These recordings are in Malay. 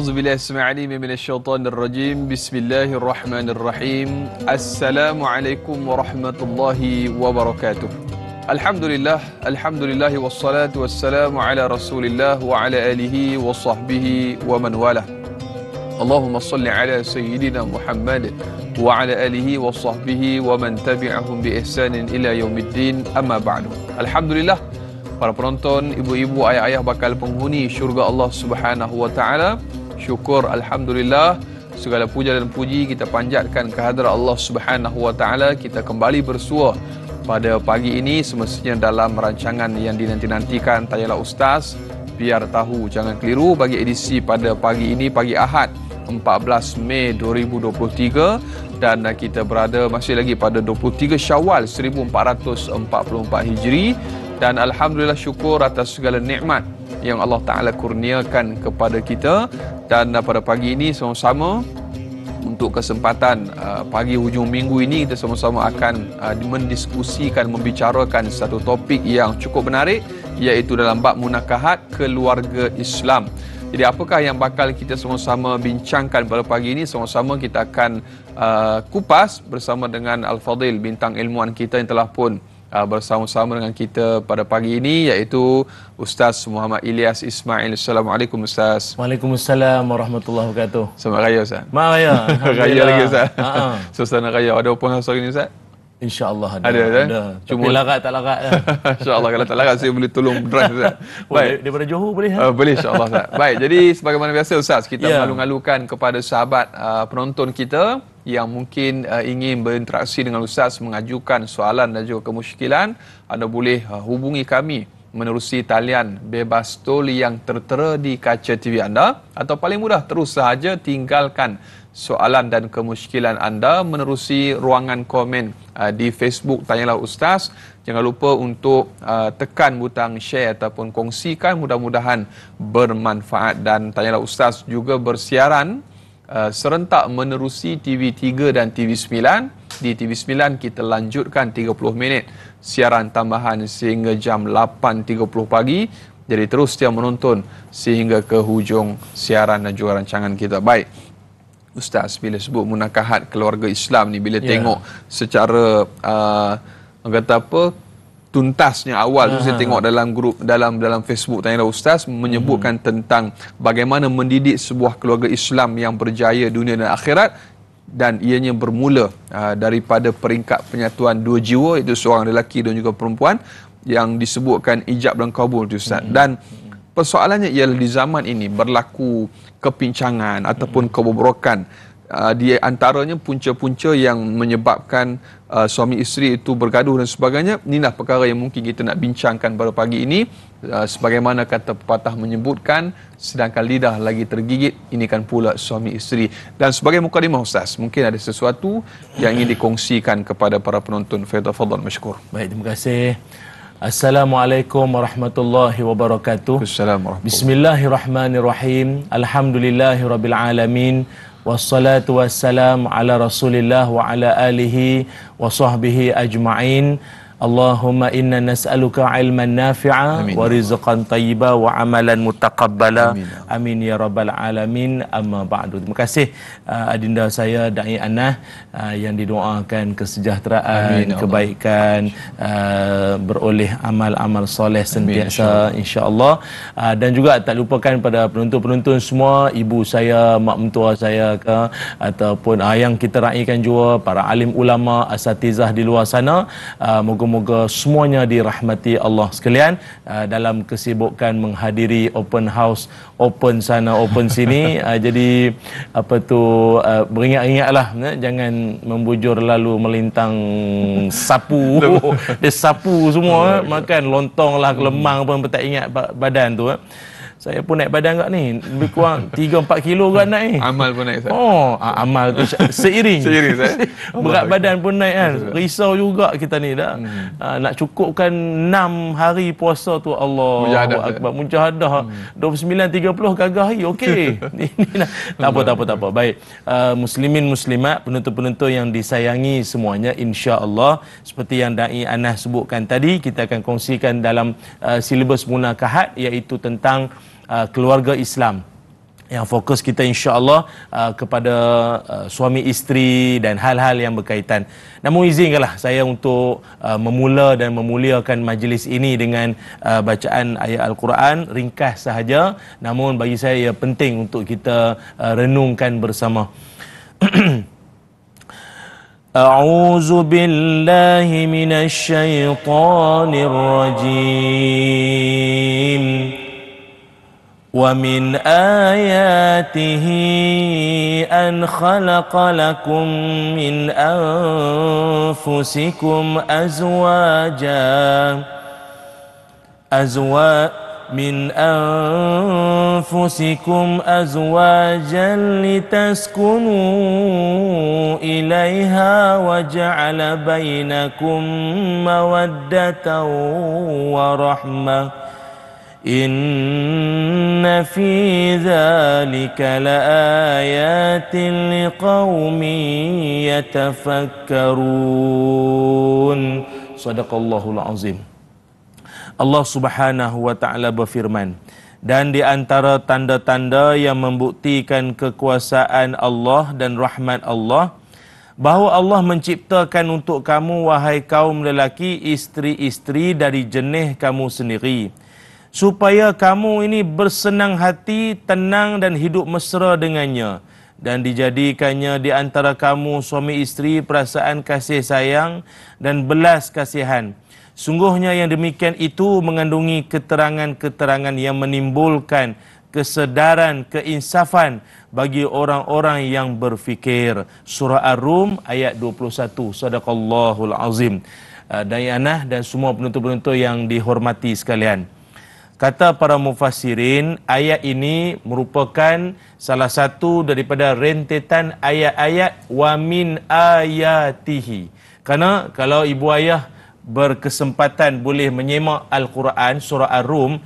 A'udzubillahi as-sami'il 'alim minasyaitonir rajim. Bismillahirrahmanirrahim. Assalamualaikum warahmatullahi wabarakatuh. Alhamdulillah wassalatu wassalamu ala Rasulillah wa ala alihi wa sahbihi wa man walah. Allahumma salli ala sayyidina Muhammad wa ala alihi wa sahbihi wa man tabi'ahum bi ihsanin ila yaumiddin. Amma ba'du. Alhamdulillah, para penonton, ibu-ibu, ayah-ayah bakal penghuni syurga Allah Subhanahu wa taala. Syukur alhamdulillah, segala puja dan puji kita panjatkan kehadrat Allah Subhanahu wa taala. Kita kembali bersua pada pagi ini semestinya dalam rancangan yang dinanti-nantikan Tanyalah Ustaz, biar tahu jangan keliru, bagi edisi pada pagi ini, pagi Ahad 14 Mei 2023, dan kita berada masih lagi pada 23 Syawal 1444 Hijri. Dan alhamdulillah, syukur atas segala nikmat yang Allah Ta'ala kurniakan kepada kita. Dan pada pagi ini sama-sama untuk kesempatan pagi hujung minggu ini, kita sama-sama akan mendiskusikan, membicarakan satu topik yang cukup menarik, iaitu dalam bab munakahat keluarga Islam. Jadi apakah yang bakal kita sama-sama bincangkan pada pagi ini? Sama-sama kita akan kupas bersama dengan Al-Fadil, bintang ilmuwan kita yang telah pun bersama-sama dengan kita pada pagi ini, iaitu Ustaz Muhammad Ilyas Ismail. Assalamualaikum Ustaz. Waalaikumsalam warahmatullahi wabarakatuh. Selamat Raya Ustaz. Selamat Raya. Raya lagi Ustaz. Suasana Raya. Ada open house hari ni Ustaz? InsyaAllah ada. Ada. Cuma larat tak larat. InsyaAllah kalau tak larat saya boleh tolong drive Ustaz. Baik. Daripada Johor boleh? Boleh insyaAllah Ustaz. Baik, jadi sebagaimana biasa Ustaz, kita mengalu-alukan kepada sahabat penonton kita yang mungkin ingin berinteraksi dengan Ustaz, mengajukan soalan dan juga kemusykilan. Anda boleh hubungi kami menerusi talian bebas tol yang tertera di kaca TV anda, atau paling mudah terus sahaja tinggalkan soalan dan kemusykilan anda menerusi ruangan komen di Facebook Tanyalah Ustaz. Jangan lupa untuk tekan butang share ataupun kongsikan, mudah-mudahan bermanfaat. Dan Tanyalah Ustaz juga bersiaran serentak menerusi TV3 dan TV9. Di TV9 kita lanjutkan 30 minit siaran tambahan sehingga jam 8.30 pagi. Jadi terus dia menonton sehingga ke hujung siaran dan juga rancangan kita. Baik Ustaz, bila sebut munakahat keluarga Islam ni, bila tengok secara kata apa, tuntasnya awal tu saya tengok dalam grup dalam Facebook Tanyalah Ustaz menyebutkan tentang bagaimana mendidik sebuah keluarga Islam yang berjaya dunia dan akhirat, dan ianya bermula daripada peringkat penyatuan dua jiwa, itu seorang lelaki dan juga perempuan, yang disebutkan ijab dan kabul tu Ustaz. Dan persoalannya ialah di zaman ini berlaku kepincangan ataupun kebobrokan. Di antaranya punca-punca yang menyebabkan suami isteri itu bergaduh dan sebagainya. Inilah perkara yang mungkin kita nak bincangkan pada pagi ini. Sebagaimana kata pepatah menyebutkan, sedangkan lidah lagi tergigit, ini kan pula suami isteri. Dan sebagai mukadimah Ustaz, mungkin ada sesuatu yang ingin dikongsikan kepada para penonton. Fadhal masykur. Baik, terima kasih. Assalamualaikum warahmatullahi wabarakatuh. Assalamualaikum. Bismillahirrahmanirrahim. Alhamdulillahirabbil alamin. Wassalatu wassalamu ala Rasulillah wa ala alihi wa sahbihi ajma'in. Allahumma inna nas'aluka ilman nafi'a wa rizqan tayyiba wa amalan mutaqabbala. Amin ya rabbal alamin. Amma ba'du. Terima kasih adinda saya Da'i Anah yang didoakan kesejahteraan, kebaikan, beroleh amal-amal soleh sentiasa insya-Allah. Dan juga tak lupakan pada penonton-penonton semua, ibu saya, mak mentua saya ataupun yang kita raikan juga para alim ulama, asatizah di luar sana. Moga semuanya dirahmati Allah sekalian dalam kesibukan menghadiri open house, open sana, open sini. Jadi apa tu, beringat-ingatlah, jangan membujur lalu melintang sapu. Dia sapu semua, makan lontong lah, kelemang pun tak ingat badan tu. Saya pun naik badan kat ni, lebih kurang 3-4 kilo kat naik ni. Amal pun naik Ustaz. Amal tu seiring. Seiring Ustaz. Berat badan pun naik kan. Risau juga kita ni dah. Nak cukupkan 6 hari puasa tu, Allahu Akbar. Mujahadah 29-30 gagah hari. Okey. Tak apa. Baik. Muslimin muslimat, penonton-penonton yang disayangi semuanya, insya-Allah seperti yang Da'i Anah sebutkan tadi, kita akan kongsikan dalam silibus munakahat, iaitu tentang keluarga Islam. Yang fokus kita insya-Allah kepada suami isteri dan hal-hal yang berkaitan. Namun izinkanlah saya untuk memula dan memuliakan majlis ini dengan bacaan ayat Al-Quran ringkas sahaja, namun bagi saya ia penting untuk kita renungkan bersama. A'udzu billahi minasy syaithanir rajim. وَمِنْ آيَاتِهِ أَنْ خَلَقَ لَكُمْ مِنْ أَنْفُسِكُمْ أَزْوَاجًا لِتَسْكُنُوا إِلَيْهَا وَجَعَلَ بَيْنَكُمْ مَوَدَّةً وَرَحْمَةً إن في ذلك لآيات لقوم يتفكرون. Sadaqallahul azim. Allah Subhanahu wa taala berfirman, dan di antara tanda-tanda yang membuktikan kekuasaan Allah dan rahmat Allah, bahawa Allah menciptakan untuk kamu wahai kaum lelaki isteri-isteri dari jenis kamu sendiri, supaya kamu ini bersenang hati, tenang dan hidup mesra dengannya, dan dijadikannya di antara kamu suami isteri perasaan kasih sayang dan belas kasihan. Sungguhnya yang demikian itu mengandungi keterangan-keterangan yang menimbulkan kesedaran, keinsafan bagi orang-orang yang berfikir. Surah Ar-Rum ayat 21. Sadaqallahul azim. Dayanah dan semua penonton-penonton yang dihormati sekalian. Kata para mufassirin, ayat ini merupakan salah satu daripada rentetan ayat-ayat wa min ayatihi. Kerana kalau ibu ayah berkesempatan boleh menyemak Al-Quran surah Ar-Rum,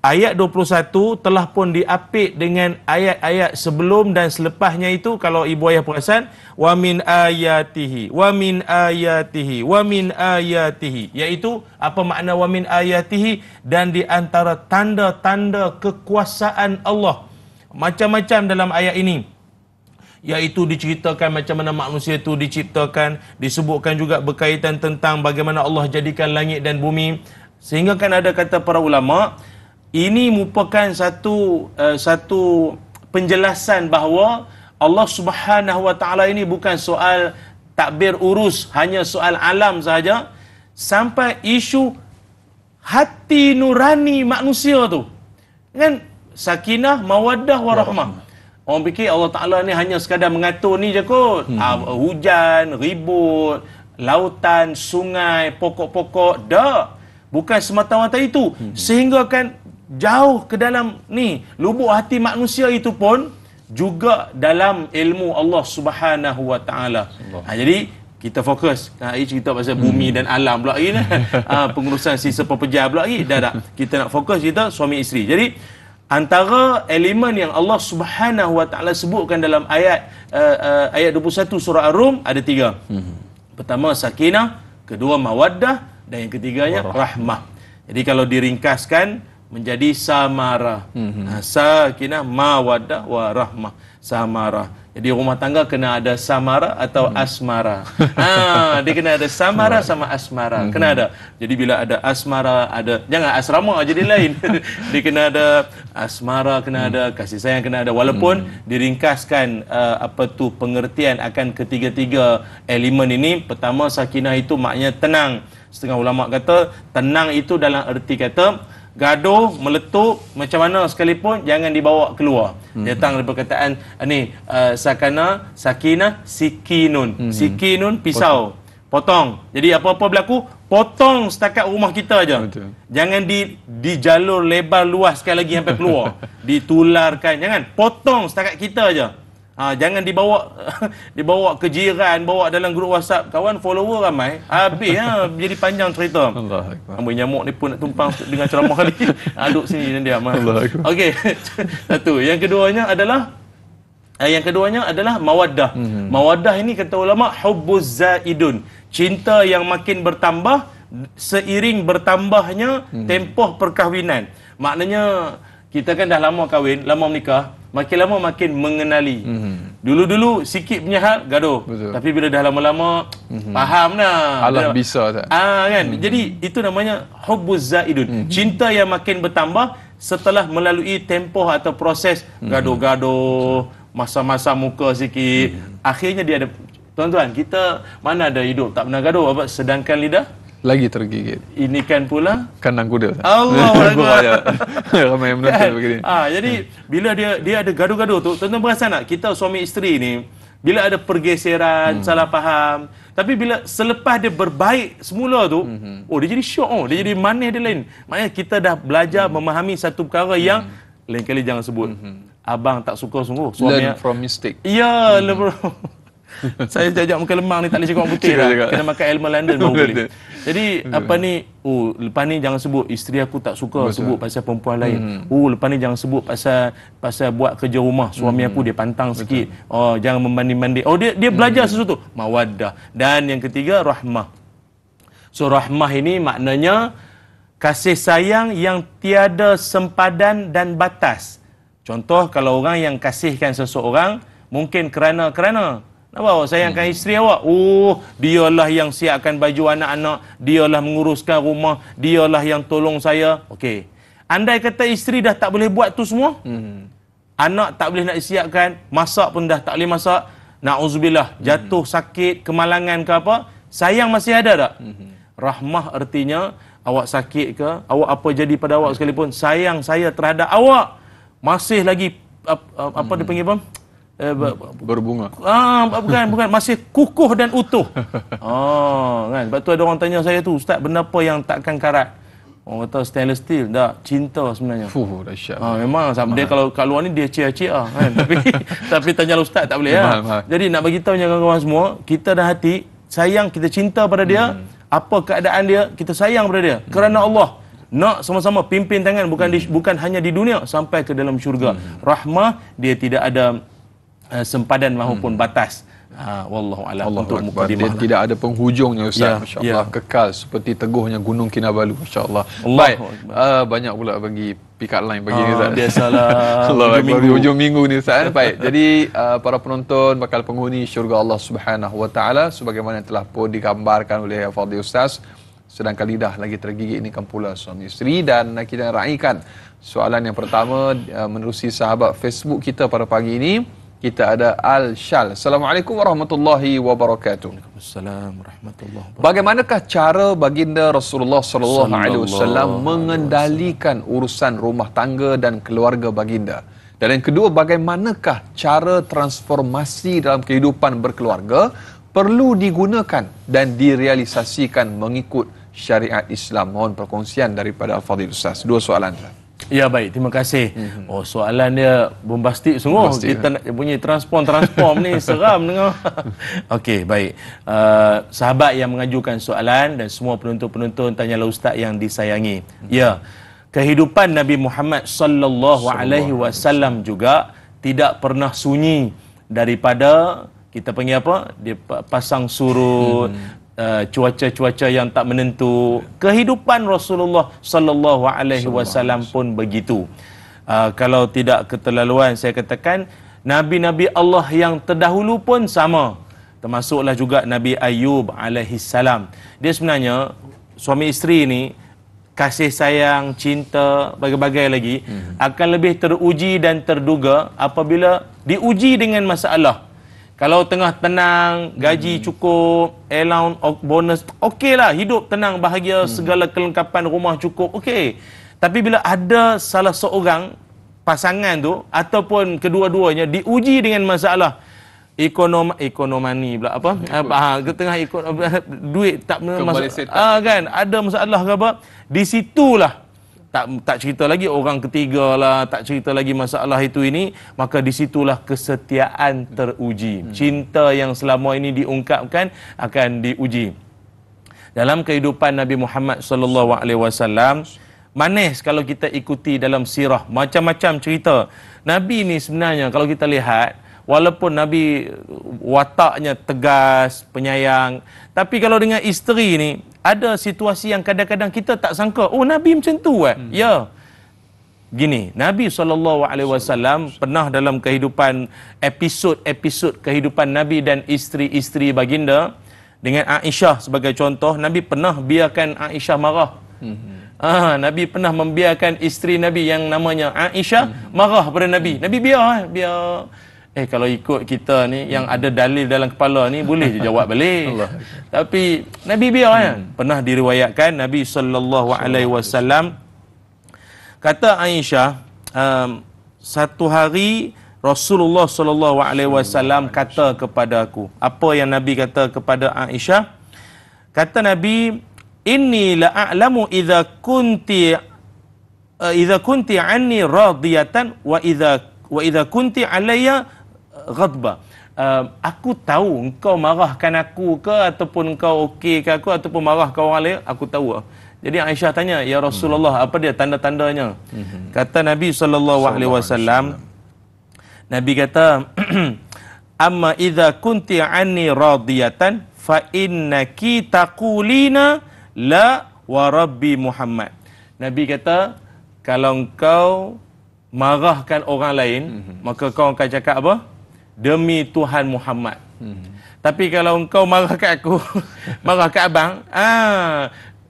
ayat 21 telah pun diapit dengan ayat-ayat sebelum dan selepasnya itu. Kalau ibu ayah perasan, wa min ayatihi, wa min ayatihi, wa min ayatihi, iaitu apa makna wa min ayatihi? Dan di antara tanda-tanda kekuasaan Allah, macam-macam dalam ayat ini, iaitu diceritakan macam mana manusia itu diciptakan, disebutkan juga berkaitan tentang bagaimana Allah jadikan langit dan bumi, sehingga kan ada kata para ulama, ini merupakan satu penjelasan bahawa Allah Subhanahu wa taala ini bukan soal takbir urus, hanya soal alam sahaja, sampai isu hati nurani manusia tu. Kan sakinah, mawaddah, warahmah. Orang fikir Allah Taala ni hanya sekadar mengatur ni je kot. Hujan, ribut, lautan, sungai, pokok-pokok, dak. Bukan semata-mata itu. Sehingga kan jauh ke dalam ni, lubuk hati manusia itu pun juga dalam ilmu Allah Subhanahu wa taala. Jadi kita fokus. Ini cerita pasal bumi dan alam pula lagi. Pengurusan sisa pepejar pula lagi. Dah. Kita nak fokus kita suami isteri. Jadi antara elemen yang Allah Subhanahu wa taala sebutkan dalam ayat 21 surah Ar-Rum ada 3. Pertama sakinah, kedua mawaddah, dan yang ketiganya rahmah. Jadi kalau diringkaskan menjadi samara. Sakinah, mawaddah, wa rahmah. Samara. Jadi rumah tangga kena ada samara atau asmara. Dia kena ada samara sama asmara. Kena ada. Jadi bila ada asmara, ada, jangan asrama jadi lain. Dia kena ada asmara, kena ada kasih sayang, kena ada. Walaupun diringkaskan pengertian akan ketiga-tiga elemen ini. Pertama, sakinah itu maknanya tenang. Setengah ulama kata tenang itu dalam erti kata gaduh, meletup, macam mana sekalipun jangan dibawa keluar. Datang dari perkataan ni sakinah, sikinun. Sikinun pisau, potong. Jadi apa-apa berlaku, potong setakat rumah kita aja. Betul. Jangan di jalur lebar luas sekali lagi sampai keluar. Ditularkan, jangan. Potong setakat kita aja. Jangan dibawa ke jiran, bawa dalam grup WhatsApp, kawan follower ramai, habis jadi panjang cerita. Ambil nyamuk ni pun nak tumpang dengan ceramah ni. Duduk sini dan diam. Okey. Satu. Yang keduanya adalah mawaddah. Mawaddah ini kata ulama hubbuz zaidun, cinta yang makin bertambah seiring bertambahnya tempoh perkahwinan. Maknanya kita kan dah lama kahwin, lama menikah, makin lama makin mengenali. Dulu-dulu sikit punya hal gaduh. Betul. Tapi bila dah lama-lama faham dah. Alah bisa tak? Kan. Jadi itu namanya hubbuz zaidun. Cinta yang makin bertambah setelah melalui tempoh atau proses gaduh-gaduh, masa-masa muka sikit. Akhirnya dia ada, tuan-tuan, kita mana ada hidup tak pernah gaduh, apa sedangkan lidah Lagi tergigit. ini kan pula Kandang kuda. Allah Ramai yang menonton begini. Jadi bila dia ada gaduh-gaduh tu, tuan-tuan perasan tak, kita suami isteri ni bila ada pergeseran, salah faham, tapi bila selepas dia berbaik semula tu, dia jadi syok, dia jadi manis dia lain. Maknanya kita dah belajar memahami satu perkara yang lain kali jangan sebut. Abang tak suka sungguh suami. Learn from mistake. Ya, bro. Saya jajak makan lemang ni tak boleh cakap orang putih lah. Kena makan Elmer London baru boleh. Jadi apa ni, lepas ni jangan sebut isteri aku tak suka sebut pasal perempuan lain. Lepas ni jangan sebut pasal buat kerja rumah suami aku dia pantang sikit. Jangan membanding-banding. Dia belajar sesuatu. Mawaddah. Dan yang ketiga, rahmah. So rahmah ini maknanya kasih sayang yang tiada sempadan dan batas. Contoh, kalau orang yang kasihkan seseorang mungkin kerana nampak awak sayangkan isteri awak. Dialah yang siapkan baju anak-anak, dialah menguruskan rumah, dialah yang tolong saya. Okey. Andai kata isteri dah tak boleh buat tu semua, anak tak boleh nak siapkan, masak pun dah tak boleh masak, na'udzubillah, jatuh sakit, kemalangan ke apa, sayang masih ada tak? Rahmah artinya awak sakit ke, awak apa jadi pada awak sekalipun, sayang saya terhadap awak masih lagi apa dia panggil apa? Berbunga. Bukan, masih kukuh dan utuh. Kan. Sebab tu ada orang tanya saya tu, Ustaz, benda apa yang takkan karat? Orang kata stainless steel. Tak, cinta sebenarnya. Dahsyat. Memang sama dia kalau kat luar ni dia cia-cia kan. Tapi tanya Ustaz tak boleh ya. Jadi nak bagi tahu kawan-kawan semua, kita dah hati sayang, kita cinta pada dia, apa keadaan dia, kita sayang pada dia kerana Allah. Nak sama-sama pimpin tangan, bukan hanya di dunia, sampai ke dalam syurga. Rahmah dia tidak ada sempadan maupun batas. Wallahu a'lam. Untuk mukadimah. Dia tidak ada penghujungnya, Ustaz. Masya-Allah, kekal seperti teguhnya Gunung Kinabalu. Masya-Allah. Baik. Banyak pula bagi pick up line bagi ni, Ustaz. Biasalah. Allah hujung minggu ni, Ustaz. Baik. Jadi para penonton bakal penghuni syurga Allah Subhanahu Wa Taala sebagaimana telah pun digambarkan oleh Fadil Ustaz. Sedangkan lidah lagi tergigit ini kan pula suami isteri. Dan kita raikan soalan yang pertama menerusi sahabat Facebook kita pada pagi ini. Kita ada Al-Shal. Assalamualaikum warahmatullahi wabarakatuh. Waalaikumsalam warahmatullahi wabarakatuh. Bagaimanakah cara baginda Rasulullah sallallahu alaihi wasallam mengendalikan urusan rumah tangga dan keluarga baginda? Dan yang kedua, bagaimanakah cara transformasi dalam kehidupan berkeluarga perlu digunakan dan direalisasikan mengikut syariat Islam? Mohon perkongsian daripada Al-Fadhil Ustaz. Dua soalan. Ya, baik, terima kasih. Soalan dia bombastik sungguh. Kita nak bunyi transform ni seram dengar. Okey, baik. Sahabat yang mengajukan soalan dan semua penonton-penonton, tanyalah Ustaz yang disayangi. Ya, kehidupan Nabi Muhammad sallallahu alaihi wasallam juga tidak pernah sunyi daripada kita panggil apa? Dia pasang surut, cuaca-cuaca yang tak menentu. Kehidupan Rasulullah sallallahu alaihi wasallam pun begitu. Kalau tidak keterlaluan, saya katakan nabi-nabi Allah yang terdahulu pun sama. Termasuklah juga Nabi Ayub alaihi salam. Dia sebenarnya suami isteri ni kasih sayang, cinta, bagai-bagai lagi akan lebih teruji dan terduga apabila diuji dengan masalah. Kalau tengah tenang, gaji cukup, allowance, bonus, okeylah, hidup tenang, bahagia, segala kelengkapan rumah cukup, okey. Tapi bila ada salah seorang pasangan tu ataupun kedua-duanya diuji dengan masalah ekonomi pula apa? Tengah duit tak kan, ada masalah ke apa? Di situlah tak cerita lagi orang ketiga lah, tak cerita lagi masalah itu ini, maka disitulah kesetiaan teruji. Cinta yang selama ini diungkapkan akan diuji. Dalam kehidupan Nabi Muhammad sallallahu alaihi wasallam, manis kalau kita ikuti dalam sirah, macam-macam cerita. Nabi ni sebenarnya kalau kita lihat, walaupun Nabi wataknya tegas, penyayang, tapi kalau dengan isteri ni ada situasi yang kadang-kadang kita tak sangka, Nabi macam tu . Ya. Gini, Nabi SAW pernah dalam kehidupan episod-episod kehidupan Nabi dan isteri-isteri baginda, dengan Aisyah sebagai contoh, Nabi pernah biarkan Aisyah marah. Nabi pernah membiarkan isteri Nabi yang namanya Aisyah marah pada Nabi. Nabi biar. Kalau ikut kita ni yang ada dalil dalam kepala ni boleh je jawab balik. Tapi Nabi biar kan. Pernah diriwayatkan Nabi SAW kata Aisyah, satu hari Rasulullah SAW kata kepada aku. Apa yang Nabi kata kepada Aisyah? Kata Nabi, inni la'alamu idza kunti anni radiyatan wa idza kunti alayya ghadba. Aku tahu engkau marahkan aku ke, ataupun engkau okey ke aku, ataupun marah ke orang lain, aku tahu. Jadi Aisyah tanya, ya Rasulullah, apa dia tanda-tandanya? Kata Nabi SAW, Nabi kata, amma idza kunti anni radiyatan fa innaki taqulina la wa rabbi Muhammad. Nabi kata, kalau engkau marahkan orang lain, maka kau akan cakap apa? Demi Tuhan Muhammad. Tapi kalau engkau marah kat aku, marah kat abang,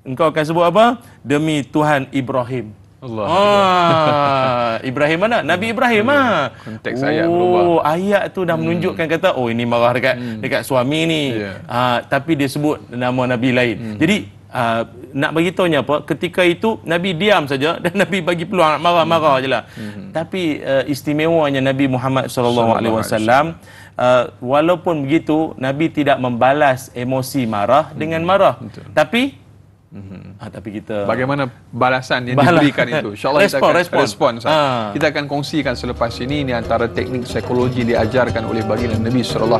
engkau akan sebut apa? Demi Tuhan Ibrahim. Ibrahim mana? Nabi Ibrahim. Konteks ayat berubah. Ayat tu dah menunjukkan kata, ini marah dekat suami ni. Tapi dia sebut nama Nabi lain. Jadi nak beritahunya apa? Ketika itu Nabi diam saja dan Nabi bagi peluang nak marah-marah je lah. Tapi istimewanya Nabi Muhammad SAW, walaupun begitu Nabi tidak membalas emosi marah dengan marah. Tapi kita bagaimana balasan yang diberikan itu, InsyaAllah kita akan respon. Kita akan kongsikan selepas ini antara teknik psikologi diajarkan oleh baginda Nabi SAW.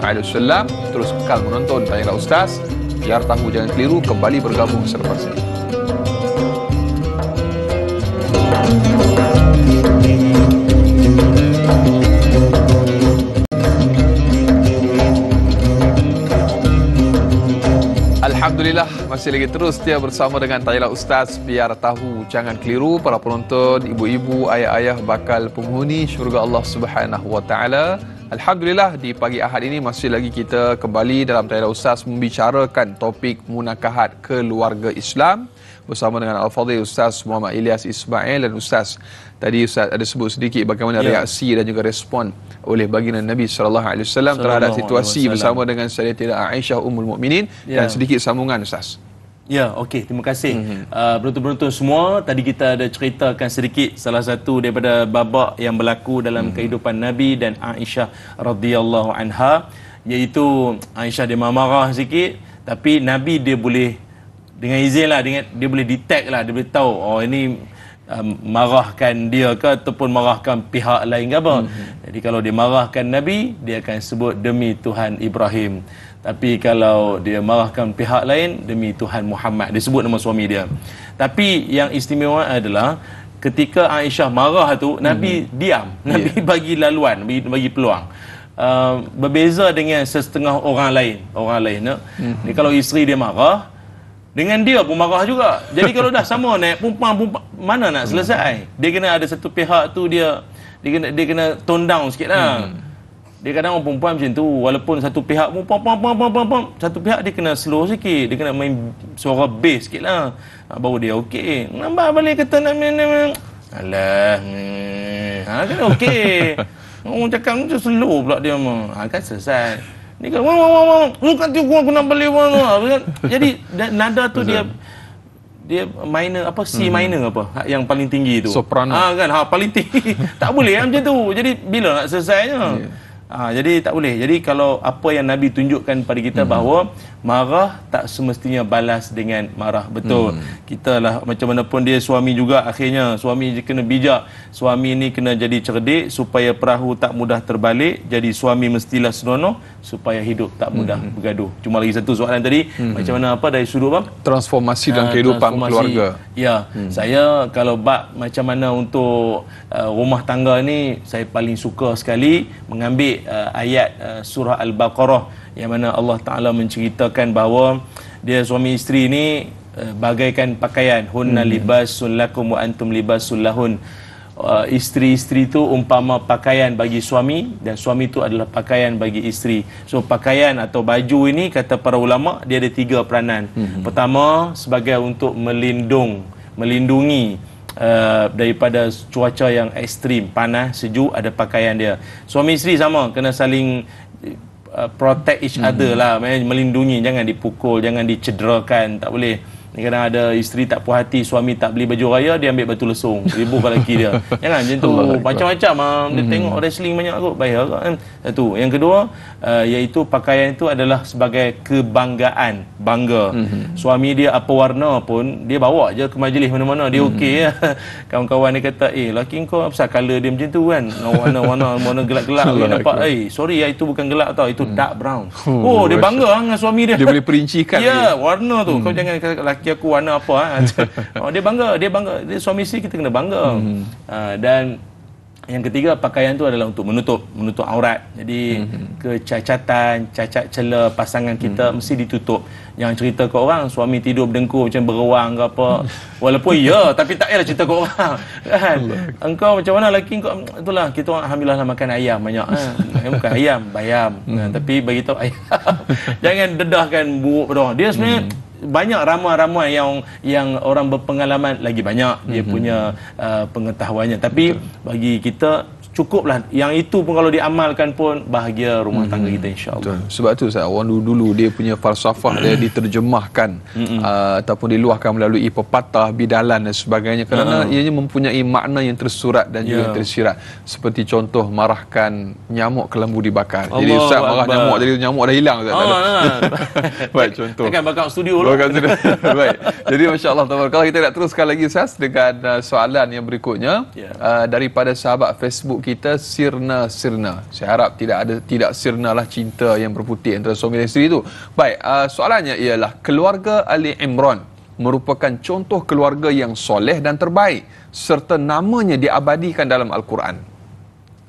Terus kekal menonton Tanya Ustaz, biar tahu jangan keliru, kembali bergabung selepas ini. Alhamdulillah, masih lagi terus dia bersama dengan Tayalah Ustaz, biar tahu jangan keliru. Para penonton, ibu-ibu, ayah-ayah bakal penghuni syurga Allah Subhanahu Wa Taala. Alhamdulillah, di pagi Ahad ini masih lagi kita kembali dalam Tayalah Ustaz membicarakan topik munakahat keluarga Islam bersama dengan Al-Fadhil Ustaz Muhammad Ilyas Ismail. Dan Ustaz, tadi Ustaz ada sebut sedikit bagaimana reaksi dan juga respon oleh baginda Nabi SAW terhadap situasi bersama dengan Sayyidatina Aisyah Ummul Mukminin, dan sedikit sambungan Ustaz. Ya, okey, terima kasih. Penonton-penonton semua, tadi kita ada ceritakan sedikit salah satu daripada babak yang berlaku dalam kehidupan Nabi dan Aisyah radhiyallahu anha, iaitu Aisyah dia marah sikit, tapi Nabi dia boleh dengan izin lah, dia boleh detect lah, dia boleh tahu ini marahkan dia ke ataupun marahkan pihak lain ke apa. Jadi kalau dia marahkan Nabi, dia akan sebut demi Tuhan Ibrahim. Tapi kalau dia marahkan pihak lain, demi Tuhan Muhammad, dia sebut nama suami dia. Tapi yang istimewa adalah ketika Aisyah marah tu, Nabi diam, Nabi bagi laluan, bagi peluang. Berbeza dengan setengah orang lain. Ni kalau isteri dia marah, dengan dia pun marah juga. Jadi kalau dah sama naik perempuan mana nak selesai? Dia kena ada satu pihak tu dia kena tone down sikit lah. Dia kadang orang perempuan macam tu, walaupun satu pihak pum, satu pihak dia kena slow sikit, dia kena main suara bass sikit lah, baru dia okey. Nampak balik kata nak alah, kan okey. Orang cakap macam slow pula dia mah, kan selesai. Ni kan kan aku nak beli jadi nada tu dia minor apa, C minor apa yang paling tinggi tu, soprano kan, paling tinggi. Tak boleh macam tu. Jadi bila nak selesainya? Jadi tak boleh. Jadi kalau apa yang Nabi tunjukkan pada kita bahawa marah tak semestinya balas dengan marah. Betul. Kita lah macam mana pun dia suami juga, akhirnya suami kena bijak. Suami ni kena jadi cerdik supaya perahu tak mudah terbalik. Jadi suami mestilah senonoh supaya hidup tak mudah bergaduh. Cuma lagi satu soalan tadi, macam mana apa dari sudut apa? Transformasi dalam kehidupan keluarga. Ya, saya kalau bab macam mana untuk rumah tangga ni, saya paling suka sekali mengambil ayat surah Al-Baqarah yang mana Allah Ta'ala menceritakan bahawa dia suami isteri ni bagaikan pakaian. Hunna libasul lakum wa antum libasul lahun. isteri-isteri tu umpama pakaian bagi suami dan suami tu adalah pakaian bagi isteri. So pakaian atau baju ini kata para ulama dia ada 3 peranan. Pertama sebagai untuk melindungi daripada cuaca yang ekstrim, panas, sejuk, ada pakaian dia. Suami isteri sama, kena saling protect each other lah, melindungi, jangan dipukul, jangan dicederakan, tak boleh. Kadang ada isteri tak puas hati, suami tak beli baju raya, dia ambil batu lesung, ribu kat laki dia. Jangan macam tu, macam-macam. Dia tengok wrestling banyak kot, bayar kan. Satu. Yang kedua, iaitu pakaian itu adalah sebagai kebanggaan, bangga. Suami dia apa warna pun, dia bawa je ke majlis mana-mana, dia okey ya. Kawan-kawan dia kata, laki kau apa colour dia macam tu kan, warna gelap-gelap. Dia nampak, sorry itu bukan gelap tau, itu dark brown. Dia bangga dengan suami dia. Dia boleh perincikan. Ya, warna tu. Kau jangan kata laki aku warna apa. Dia bangga. Dia suami isteri, kita kena bangga. Dan yang ketiga, pakaian tu adalah untuk menutup aurat. Jadi kecacatan, cacat celah pasangan kita mesti ditutup. Jangan cerita ke orang suami tidur berdengkur macam beruang ke apa. Walaupun tapi tak payahlah cerita ke orang kan. Engkau macam mana lelaki kau, itulah kita orang alhamdulillah lah makan ayam banyak. Bukan ayam, bayam. Tapi bagi tahu ayam. Jangan dedahkan buruk pada orang. Dia sebenarnya banyak ramuan-ramuan yang orang berpengalaman lagi banyak dia punya pengetahuannya, tapi bagi kita cukuplah yang itu pun kalau diamalkan pun bahagia rumah tangga kita insya-Allah. Sebab tu saya orang dulu dia punya falsafah dia diterjemahkan ataupun diluahkan melalui pepatah, bidalan dan sebagainya kerana ianya mempunyai makna yang tersurat dan juga tersirat. Seperti contoh marahkan nyamuk ke lembu dibakar. Jadi ustaz marah nyamuk, jadi nyamuk dah hilang ustaz. Baik, contoh. Tekan bakar studio dulu. Baik. Jadi masya-Allah tabarakallah, kita nak teruskan lagi ustaz dengan soalan yang berikutnya daripada sahabat Facebook kita Sirna. Saya harap tidak sirna lah cinta yang berputih antara suami dan isteri itu. Baik, soalannya ialah keluarga Ali Imran merupakan contoh keluarga yang soleh dan terbaik serta namanya diabadikan dalam Al-Quran.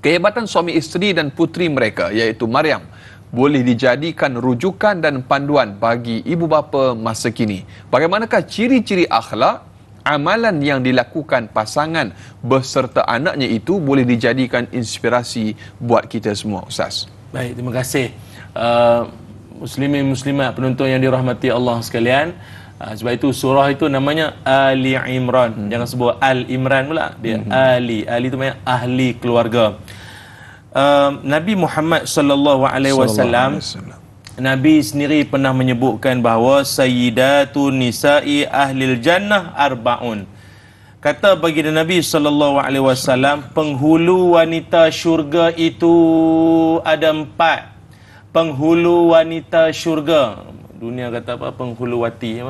Kehebatan suami isteri dan puteri mereka iaitu Maryam boleh dijadikan rujukan dan panduan bagi ibu bapa masa kini. Bagaimanakah ciri-ciri akhlak amalan yang dilakukan pasangan beserta anaknya itu boleh dijadikan inspirasi buat kita semua, Ustaz? Baik, terima kasih. Muslimin muslimat penonton yang dirahmati Allah sekalian. Sebab itu surah itu namanya Ali Imran. Jangan sebut Al Imran pula. Dia Ali. Ali itu maknanya ahli keluarga. Nabi Muhammad sallallahu alaihi wasallam, Nabi sendiri pernah menyebutkan bahawa sayyidatun nisa'i ahlil jannah arba'un. Kata baginda Nabi sallallahu alaihi wasallam, penghulu wanita syurga itu ada 4. Penghulu wanita syurga. Dunia kata apa? Penghulu wati.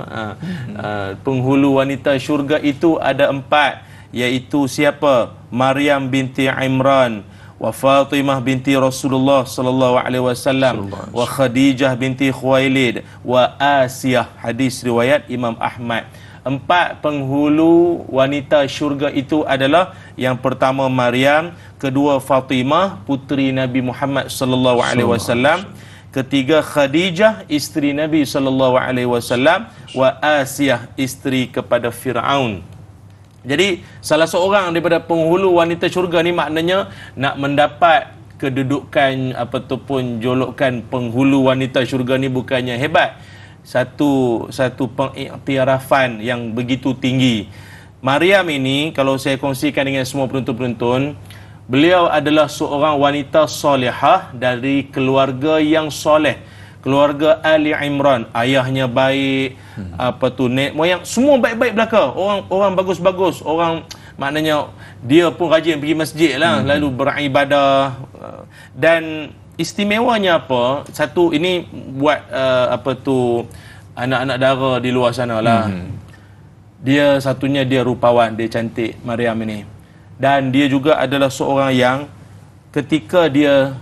Penghulu wanita syurga itu ada 4, iaitu siapa? Maryam binti Imran, wa Fatimah binti Rasulullah sallallahu alaihi wasallam, wa Khadijah binti Khuwailid, wa Asiyah. Hadis riwayat Imam Ahmad. 4 penghulu wanita syurga itu adalah yang pertama Maryam, kedua Fatimah puteri Nabi Muhammad sallallahu alaihi wasallam, ketiga Khadijah isteri Nabi sallallahu alaihi wasallam, wa Asiyah isteri kepada Firaun. Jadi salah seorang daripada penghulu wanita syurga ni maknanya nak mendapat kedudukan ataupun julukan penghulu wanita syurga ni bukannya hebat. Satu pengiktirafan yang begitu tinggi. Maryam ini kalau saya kongsikan dengan semua penonton-penonton, beliau adalah seorang wanita solehah dari keluarga yang soleh. Keluarga Ali Imran, ayahnya baik, nek moyang semua baik-baik belaka. Orang bagus-bagus, orang maknanya dia pun rajin pergi masjid lah, lalu beribadah. Dan istimewanya apa? Satu ini buat anak-anak dara di luar sana lah. Dia satunya dia rupawan, dia cantik, Maryam ini. Dan dia juga adalah seorang yang ketika dia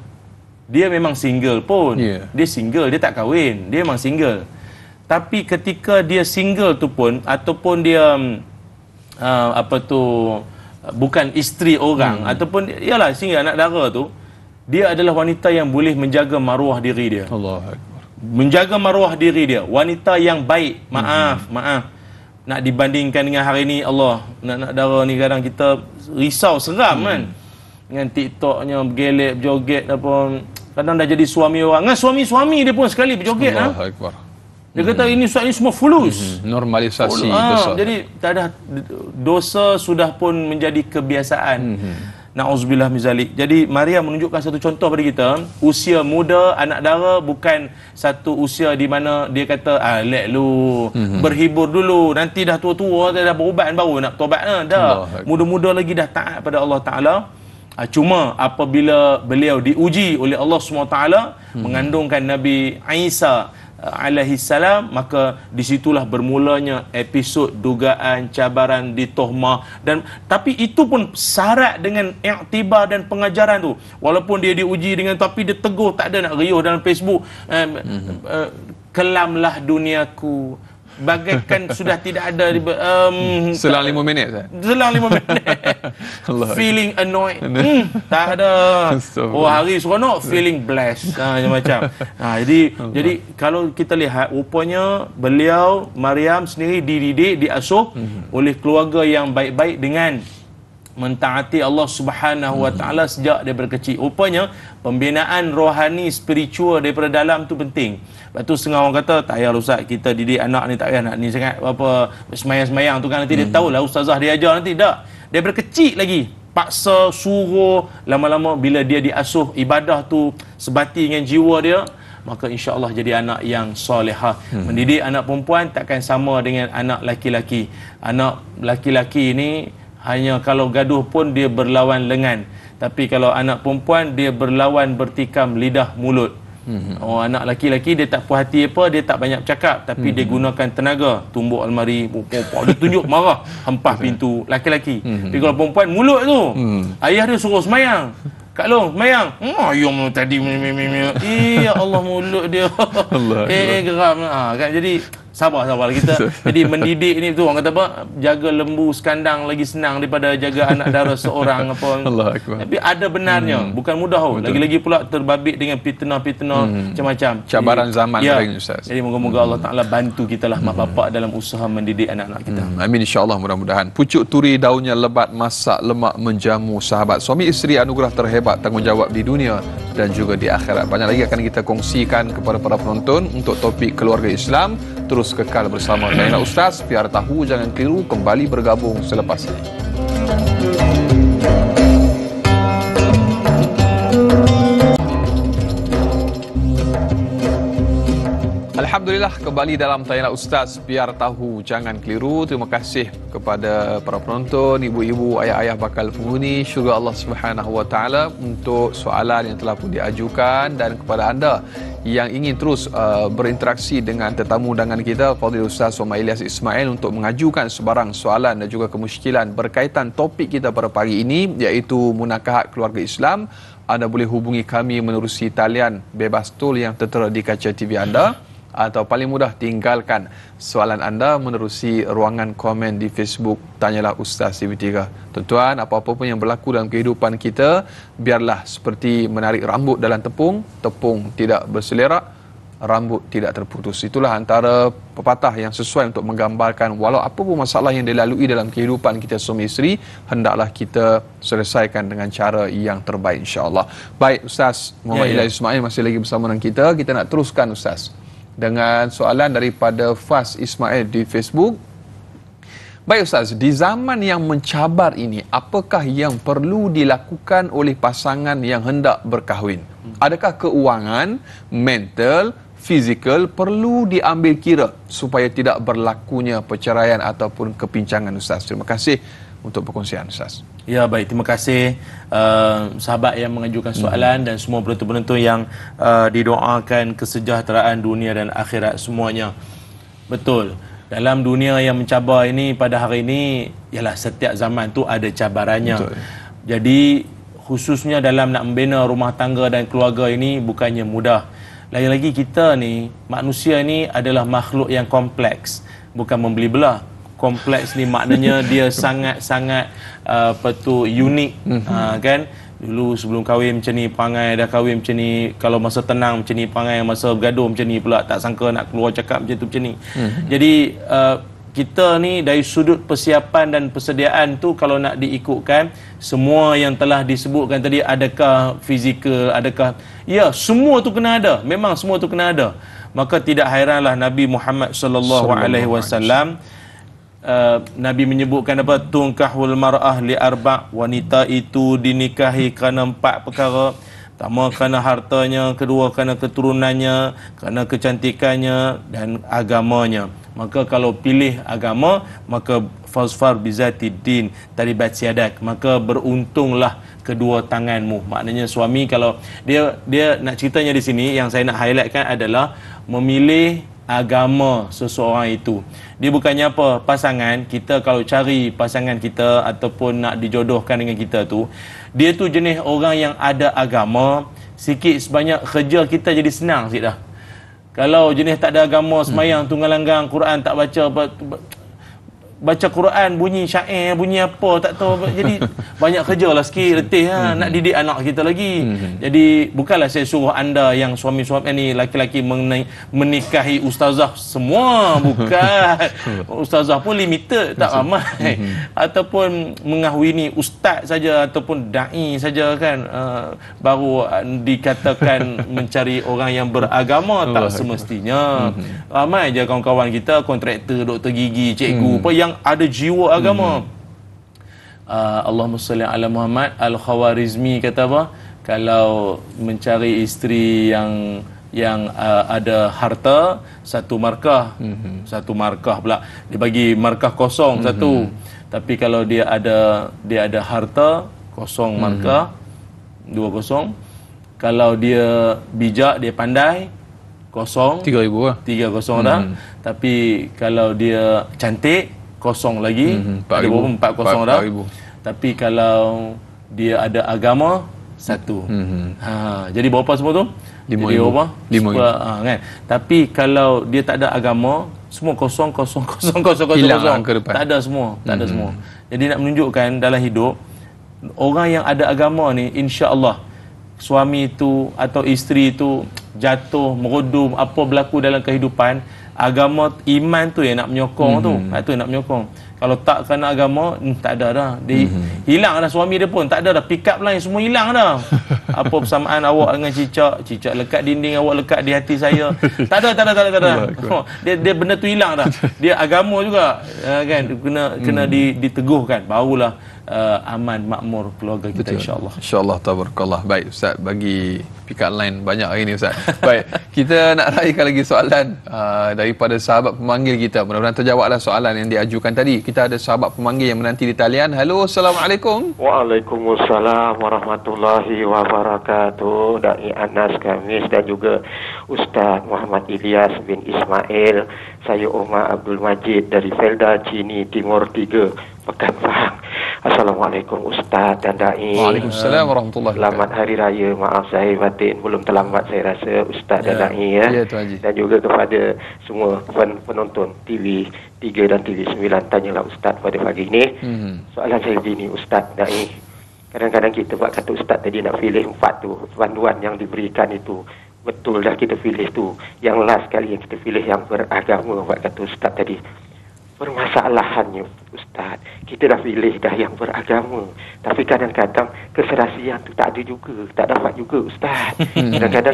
memang single pun. Dia single, dia tak kahwin. Dia memang single. Tapi ketika dia single tu pun, ataupun dia bukan isteri orang, ataupun ialah single anak dara tu, dia adalah wanita yang boleh menjaga maruah diri dia. Allahu Akbar. Menjaga maruah diri dia. Wanita yang baik. Maaf. nak dibandingkan dengan hari ni, Allah, nak dara ni kadang kita risau, seram kan. Dengan TikToknya bergelek, berjoget apa. Kadang dah jadi suami orang. Dengan suami-suami dia pun sekali berjoget. Allahu Akbar. Dia kata ini semua fulus. Normalisasi dosa. Jadi tak ada, dosa sudah pun menjadi kebiasaan. Na'udzubillah min zalik. Jadi Maria menunjukkan satu contoh pada kita, usia muda anak dara bukan satu usia di mana dia kata let lu berhibur dulu, nanti dah tua-tua dah berubat baru nak tobat dah. Muda-muda lagi dah taat pada Allah Taala. Cuma apabila beliau diuji oleh Allah SWT mengandungkan Nabi Isa alaihi salam, maka disitulah bermulanya episod dugaan cabaran ditohmah. Dan tapi itu pun syarat dengan iktibar dan pengajaran tu. Walaupun dia diuji dengan, tapi dia tegur, tak ada nak riuh dalam Facebook, kelamlah duniaku, bagaikan sudah tidak ada selang 5 minit selang 5 minit feeling annoyed, tak ada. Oh, hari seronok, feeling blessed, macam. Jadi kalau kita lihat, rupanya beliau Maryam sendiri dididik, diasuh oleh keluarga yang baik-baik dengan mentaati Allah Subhanahu Wa Taala sejak daripada kecil. Rupanya pembinaan rohani spiritual daripada dalam tu penting. Lepas tu setengah orang kata, tak payah Ustaz, kita didik anak ni tak payah nak ni sangat apa semayang-semayang tu kan, nanti dia tahulah ustazah dia ajar nanti. Tak, daripada kecil lagi paksa, suruh, lama-lama bila dia diasuh ibadah tu sebati dengan jiwa dia, maka insya-Allah jadi anak yang solehah. Mendidik anak perempuan takkan sama dengan anak laki-laki. Anak laki-laki ni hanya kalau gaduh pun dia berlawan lengan, tapi kalau anak perempuan dia berlawan bertikam lidah mulut. Oh, anak laki-laki dia tak puas hati apa, dia tak banyak cakap, tapi dia gunakan tenaga, tumbuk almari, dia tunjuk marah, hempah pintu. Laki-laki. Tapi kalau perempuan, mulut tu, ayah dia suruh semayang, Kak Long, semayang. Ayam tadi ya Allah, mulut dia geram. Kan, jadi sabar kita. Jadi mendidik ni tu, orang kata apa, jaga lembu sekandang lagi senang daripada jaga anak dara seorang apa. Tapi ada benarnya, bukan mudah. Lagi-lagi pula terbabit dengan fitnah-fitnah macam-macam. Cabaran zaman ni, Ustaz. Jadi moga-moga Allah Taala bantu kita lah mak bapak dalam usaha mendidik anak-anak kita. Amin, insya-Allah, mudah-mudahan. Pucuk turi daunnya lebat, masak lemak menjamu sahabat. Suami isteri anugerah terhebat, tanggungjawab di dunia dan juga di akhirat. Banyak lagi akan kita kongsikan kepada para penonton untuk topik keluarga Islam. Terus kekal bersama Tayangan Ustaz. Biar tahu jangan keliru, kembali bergabung selepas ini. Alhamdulillah, kembali dalam Tayangan Ustaz. Biar tahu jangan keliru. Terima kasih kepada para penonton, ibu-ibu, ayah-ayah bakal penghuni syurga Allah Subhanahu Wa Taala untuk soalan yang telah pun diajukan, dan kepada anda yang ingin terus berinteraksi dengan tetamu undangan kita, Fadil Ustaz Muhammad Ilyas Ismail, untuk mengajukan sebarang soalan dan juga kemusykilan berkaitan topik kita pada pagi ini, iaitu munakahat keluarga Islam. Anda boleh hubungi kami menerusi talian bebas tol yang tertera di kaca TV anda, atau paling mudah tinggalkan soalan anda menerusi ruangan komen di Facebook Tanyalah Ustaz TV3. Tuan-tuan, apa-apa pun yang berlaku dalam kehidupan kita, biarlah seperti menarik rambut dalam tepung. Tepung tidak berselerak, rambut tidak terputus. Itulah antara pepatah yang sesuai untuk menggambarkan walau apa pun masalah yang dilalui dalam kehidupan kita suami isteri, hendaklah kita selesaikan dengan cara yang terbaik, insya-Allah. Baik, Ustaz Muhammad Ilyas Ismail masih lagi bersama dengan kita. Kita nak teruskan, Ustaz, dengan soalan daripada Fas Ismail di Facebook. Baik Ustaz, di zaman yang mencabar ini, apakah yang perlu dilakukan oleh pasangan yang hendak berkahwin? Adakah keuangan, mental, fizikal perlu diambil kira supaya tidak berlakunya perceraian ataupun kepincangan, Ustaz? Terima kasih untuk perkongsian, Ustaz. Ya, baik, terima kasih sahabat yang mengajukan soalan dan semua penonton-penonton yang didoakan kesejahteraan dunia dan akhirat semuanya. Betul, dalam dunia yang mencabar ini pada hari ini, ialah setiap zaman tu ada cabarannya. Betul. Jadi khususnya dalam nak membina rumah tangga dan keluarga ini bukannya mudah. Lagi-lagi kita ni, manusia ni adalah makhluk yang kompleks, bukan membeli belah. Kompleks ni maknanya dia sangat-sangat unik, kan. Dulu sebelum kahwin macam ni perangai, dah kahwin macam ni, kalau masa tenang macam ni perangai, masa bergaduh macam ni pula, tak sangka nak keluar cakap macam tu, macam ni. Jadi kita ni dari sudut persiapan dan persediaan tu, kalau nak diikutkan semua yang telah disebutkan tadi, adakah fizikal, adakah, ya, semua tu kena ada, memang semua tu kena ada. Maka tidak hairanlah Nabi Muhammad sallallahu alaihi wasallam, Nabi menyebutkan apa, tunkahul mar'ah li arba', wanita itu dinikahi kerana 4 perkara. Pertama kerana hartanya, kedua kerana keturunannya, kerana kecantikannya dan agamanya. Maka kalau pilih agama, maka fasfar bizati din taribat siadak, maka beruntunglah kedua tanganmu. Maknanya suami, kalau dia nak ceritanya di sini, yang saya nak highlightkan adalah memilih agama seseorang itu. Dia bukannya apa, pasangan kita, kalau cari pasangan kita ataupun nak dijodohkan dengan kita tu, dia tu jenis orang yang ada agama, sikit sebanyak kerja kita jadi senang sikit dah. Kalau jenis tak ada agama, semayang tunggal langgang, Quran tak baca, baca Quran bunyi syair, bunyi apa tak tahu, jadi banyak kerja lah sikit, letih lah, nak didik anak kita lagi. Jadi bukanlah saya suruh anda yang suami-suami ni, laki-laki menikahi ustazah semua, bukan. Ustazah pun limited, tak ramai. Ataupun mengahwini ustaz saja ataupun dai saja kan, baru dikatakan mencari orang yang beragama. Tak semestinya. Ramai je kawan-kawan kita, kontraktor, doktor gigi, cikgu, apa yang ada jiwa agama. Allahumma salli ala Muhammad. Al-Khawarizmi kata apa? Kalau mencari isteri yang ada harta, satu markah, satu markah pula, dia bagi markah kosong satu. Tapi kalau dia ada harta, kosong markah, 2 kosong. Kalau dia bijak, dia pandai, kosong, 3,000 lah. 3 kosong dah. Tapi kalau dia cantik, kosong lagi, 4 kosong dah. Tapi kalau dia ada agama, 1. Jadi berapa semua tu? 5,000. Kan? Tapi kalau dia tak ada agama, semua kosong. Hilang ke depan. Tak ada semua, tak ada semua. Jadi nak menunjukkan dalam hidup, orang yang ada agama ni, insya-Allah suami itu atau isteri itu jatuh, merodum, apa berlaku dalam kehidupan, agama, iman tu yang nak menyokong tu. Itu yang nak menyokong. Kalau tak kerana agama, tak ada dah. Dia hilang dah suami dia pun, tak ada dah. Pick up lain semua hilang dah. Apa persamaan awak dengan cicak lekat dinding, awak lekat di hati saya. Tak ada. Dia benda tu hilang dah. Dia agama juga, kan, kena diteguhkan, barulah aman makmur keluarga kita, insya-Allah. Insya-Allah, tabarakallah. Baik Ustaz, bagi pick-up line banyak hari ni Ustaz. Baik, kita nak raikan lagi soalan daripada sahabat pemanggil kita. Mudah-mudahan terjawablah soalan yang diajukan tadi. Kita ada sahabat pemanggil yang menanti di talian. Halo, Assalamualaikum. Waalaikumsalam warahmatullahi wabarakatuh. Dai Anas Kamis dan juga Ustaz Muhammad Ilyas bin Ismail. Saya Omar Abdul Majid dari Felda Cini Timur 3, Pekan Pahang. Assalamualaikum Ustaz dan Dai. Waalaikumsalam warahmatullahi wabarakatuh. Selamat Hari Raya. Maaf zahir batin, belum terlambat saya rasa Ustaz dan Dai ya. Ya, Tuan Haji. Dan juga kepada semua penonton TV 3 dan TV 9, tanyalah Ustaz pada pagi ini. Soalan saya begini Ustaz Dai. Kadang-kadang kita buat kata Ustaz tadi nak pilih 4 tu, panduan yang diberikan itu. Betul dah kita pilih tu. Yang last kali yang kita pilih yang beragama, buat kata Ustaz tadi. Permasalahannya Ustaz, kita dah pilih dah yang beragama, tapi kadang-kadang keserasian tu tak ada juga, tak dapat juga Ustaz. Kadang-kadang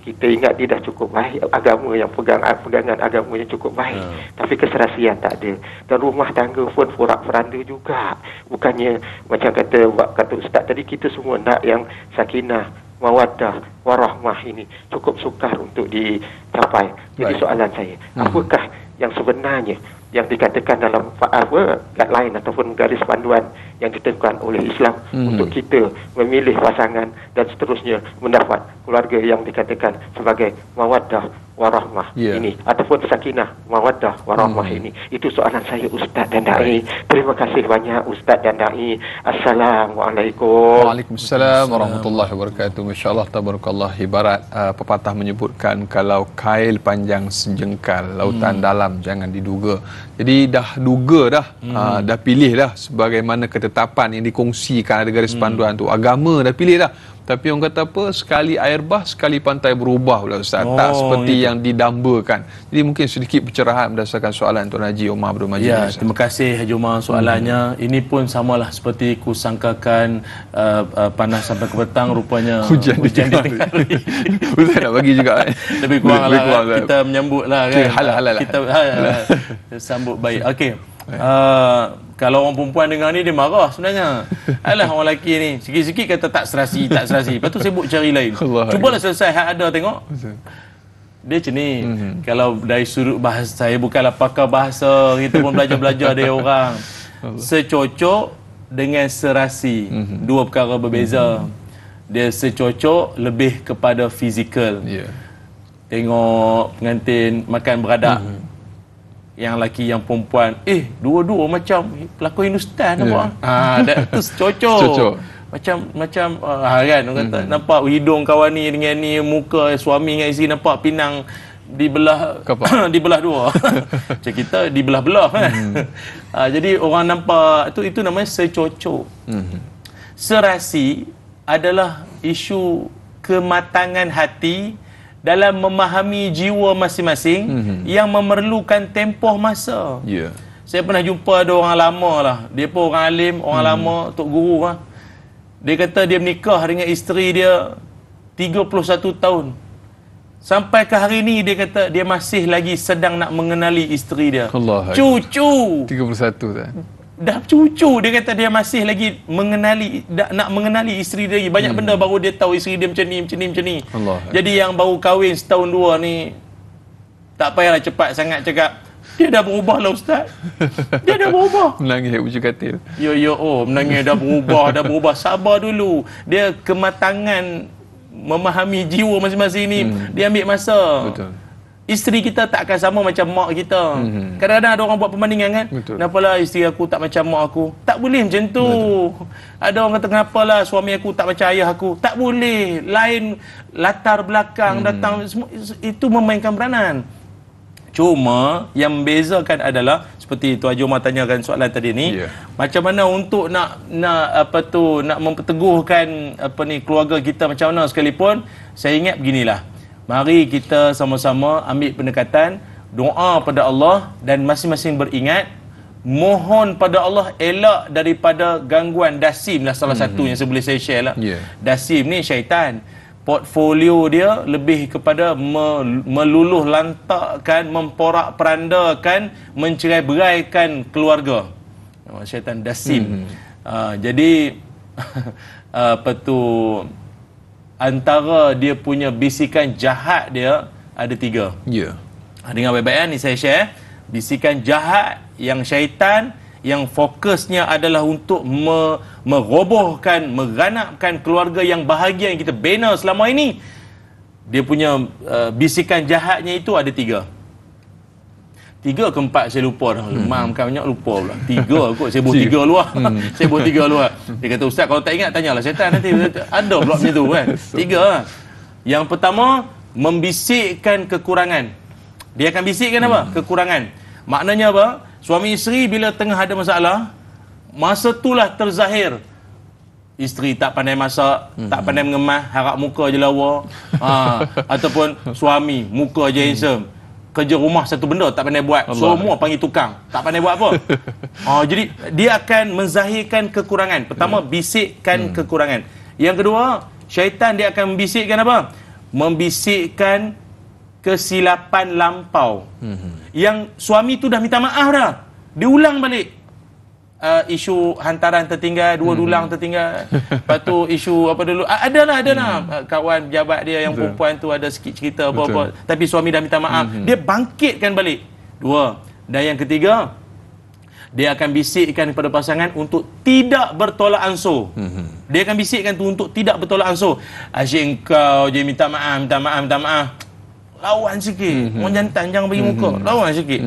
kita ingat dia dah cukup baik, agama yang pegangan agama yang cukup baik, tapi keserasian tak ada. Dan rumah tangga pun porak-poranda juga. Bukannya macam kata Ustaz tadi, kita semua nak yang sakinah, mawaddah, warahmah ini cukup sukar untuk dicapai. Jadi soalan saya, apakah yang sebenarnya yang dikatakan dalam guideline ataupun garis panduan yang ditentukan oleh Islam untuk kita memilih pasangan dan seterusnya mendapat keluarga yang dikatakan sebagai mawaddah warahmah ini ataupun sakinah mawaddah warahmah ini. Itu soalan saya Ustaz dan Dai. Terima kasih banyak Ustaz dan Dai. Assalamualaikum. Waalaikumsalam warahmatullahi wabarakatuh. Masya-Allah, tabarakallah. Ibarat pepatah menyebutkan, kalau kail panjang sejengkal, lautan dalam jangan diduga. Jadi dah duga dah, dah pilih dah sebagaimana ketetapan yang dikongsikan, ada garis panduan tu. Agama dah pilih dah. Tapi orang kata apa, sekali air bah, sekali pantai berubah pula Ustaz. Tak seperti yang didambakan. Jadi mungkin sedikit pencerahan berdasarkan soalan Tuan Haji Omar Abdul Majid. Ya, terima kasih Haji Omar soalannya. Ini pun samalah seperti ku sangkakan, panas sampai ke petang, rupanya hujan di tengah hari. Ustaz nak bagi juga. Lebih kurang lah, kita menyambut lah kan. Halal lah. Kita sambut baik. Okey. Kalau orang perempuan dengar ni dia marah sebenarnya. Alah orang lelaki ni sikit-sikit kata tak serasi. Lepas tu sibuk cari lain. Cubalah selesai hak ada tengok. Dia macam ni. Kalau dari sudut bahasa, saya bukanlah pakar bahasa, kita pun belajar-belajar dari orang. Secocok dengan serasi, dua perkara berbeza. Dia secocok lebih kepada fizikal. Tengok pengantin makan beradak. Yang lelaki yang perempuan, dua-dua macam pelakon Hindustan nampak. Tu cocok. Macam kan orang kata nampak hidung kawan ni dengan ni, muka suami dengan isteri nampak pinang dibelah dibelah dua. Macam kita dibelah-belah kan. Jadi orang nampak itu namanya secocok. Serasi adalah isu kematangan hati dalam memahami jiwa masing-masing yang memerlukan tempoh masa. Saya pernah jumpa ada orang lama lah. Dia pun orang alim, orang lama, tok guru lah. Dia kata dia menikah dengan isteri dia 31 tahun. Sampai ke hari ni dia kata dia masih lagi sedang nak mengenali isteri dia. Cucu 31 dah. Dah cucu, dia kata dia masih lagi nak mengenali isteri dia lagi. Banyak benda baru dia tahu isteri dia macam ni. Jadi yang baru kahwin setahun dua ni, tak payahlah cepat sangat cakap dia dah berubah lah Ustaz. Dia dah berubah. Menangis uji katil. Menangis dah berubah. Sabar dulu. Dia kematangan memahami jiwa masing-masing ni, dia ambil masa. Betul. Isteri kita tak akan sama macam mak kita. Kadang-kadang ada orang buat perbandingan kan. Kenapalah isteri aku tak macam mak aku. Tak boleh macam tu. Ada orang kata kenapalah suami aku tak macam ayah aku. Tak boleh. Lain latar belakang datang. Itu memainkan peranan. Cuma yang membezakan adalah seperti Tuan Haji Omar tanyakan soalan tadi ni, macam mana untuk nak memperteguhkan keluarga kita macam mana sekalipun. Saya ingat beginilah. Mari kita sama-sama ambil pendekatan doa pada Allah dan masing-masing beringat, mohon pada Allah elak daripada gangguan dasim lah salah satu yang boleh saya share lah. Dasim ni syaitan. Portfolio dia lebih kepada meluluh lantakkan, memporak-perandakan, mencerai-beraikan keluarga. Syaitan dasim. Jadi antara dia punya bisikan jahat dia ada 3. Dengar baik-baik ni saya share. Bisikan jahat yang syaitan, yang fokusnya adalah untuk merobohkan, meranapkan keluarga yang bahagia yang kita bina selama ini. Dia punya bisikan jahatnya itu ada 3. 3 ke 4 saya lupa dah. Lemam kan banyak lupa pula. 3 kot. Saya buat 3 luar. Saya buat 3 luar. Dia kata, Ustaz kalau tak ingat tanyalah syaitan nanti. Ada pula macam tu kan. 3 lah. Yang pertama, membisikkan kekurangan. Dia akan bisikkan apa? Kekurangan. Maknanya apa? Suami isteri bila tengah ada masalah, masa itulah terzahir. Isteri tak pandai masak, tak pandai mengemas, harap muka je lawa. Ataupun suami, muka je handsome. Kerja rumah satu benda tak pandai buat. Semua panggil tukang. Tak pandai buat apa. Jadi dia akan menzahirkan kekurangan. Pertama, bisikkan kekurangan. Yang kedua, syaitan dia akan membisikkan apa? Membisikkan kesilapan lampau. Yang suami tu dah minta maaf dah. Dia ulang balik. Isu hantaran tertinggal, 2 dulang tertinggal. Lepas tu isu apa dulu? Adalah kawan pejabat dia yang perempuan tu ada sikit cerita apa-apa. Tapi suami dah minta maaf. Dia bangkitkan balik. 2. Dan yang ketiga, dia akan bisikkan kepada pasangan untuk tidak bertolak ansur. Dia akan bisikkan tu untuk tidak bertolak ansur. Asyik kau je minta maaf. Lawan sikit. Orang jantan jangan bagi muka. Lawan sikit.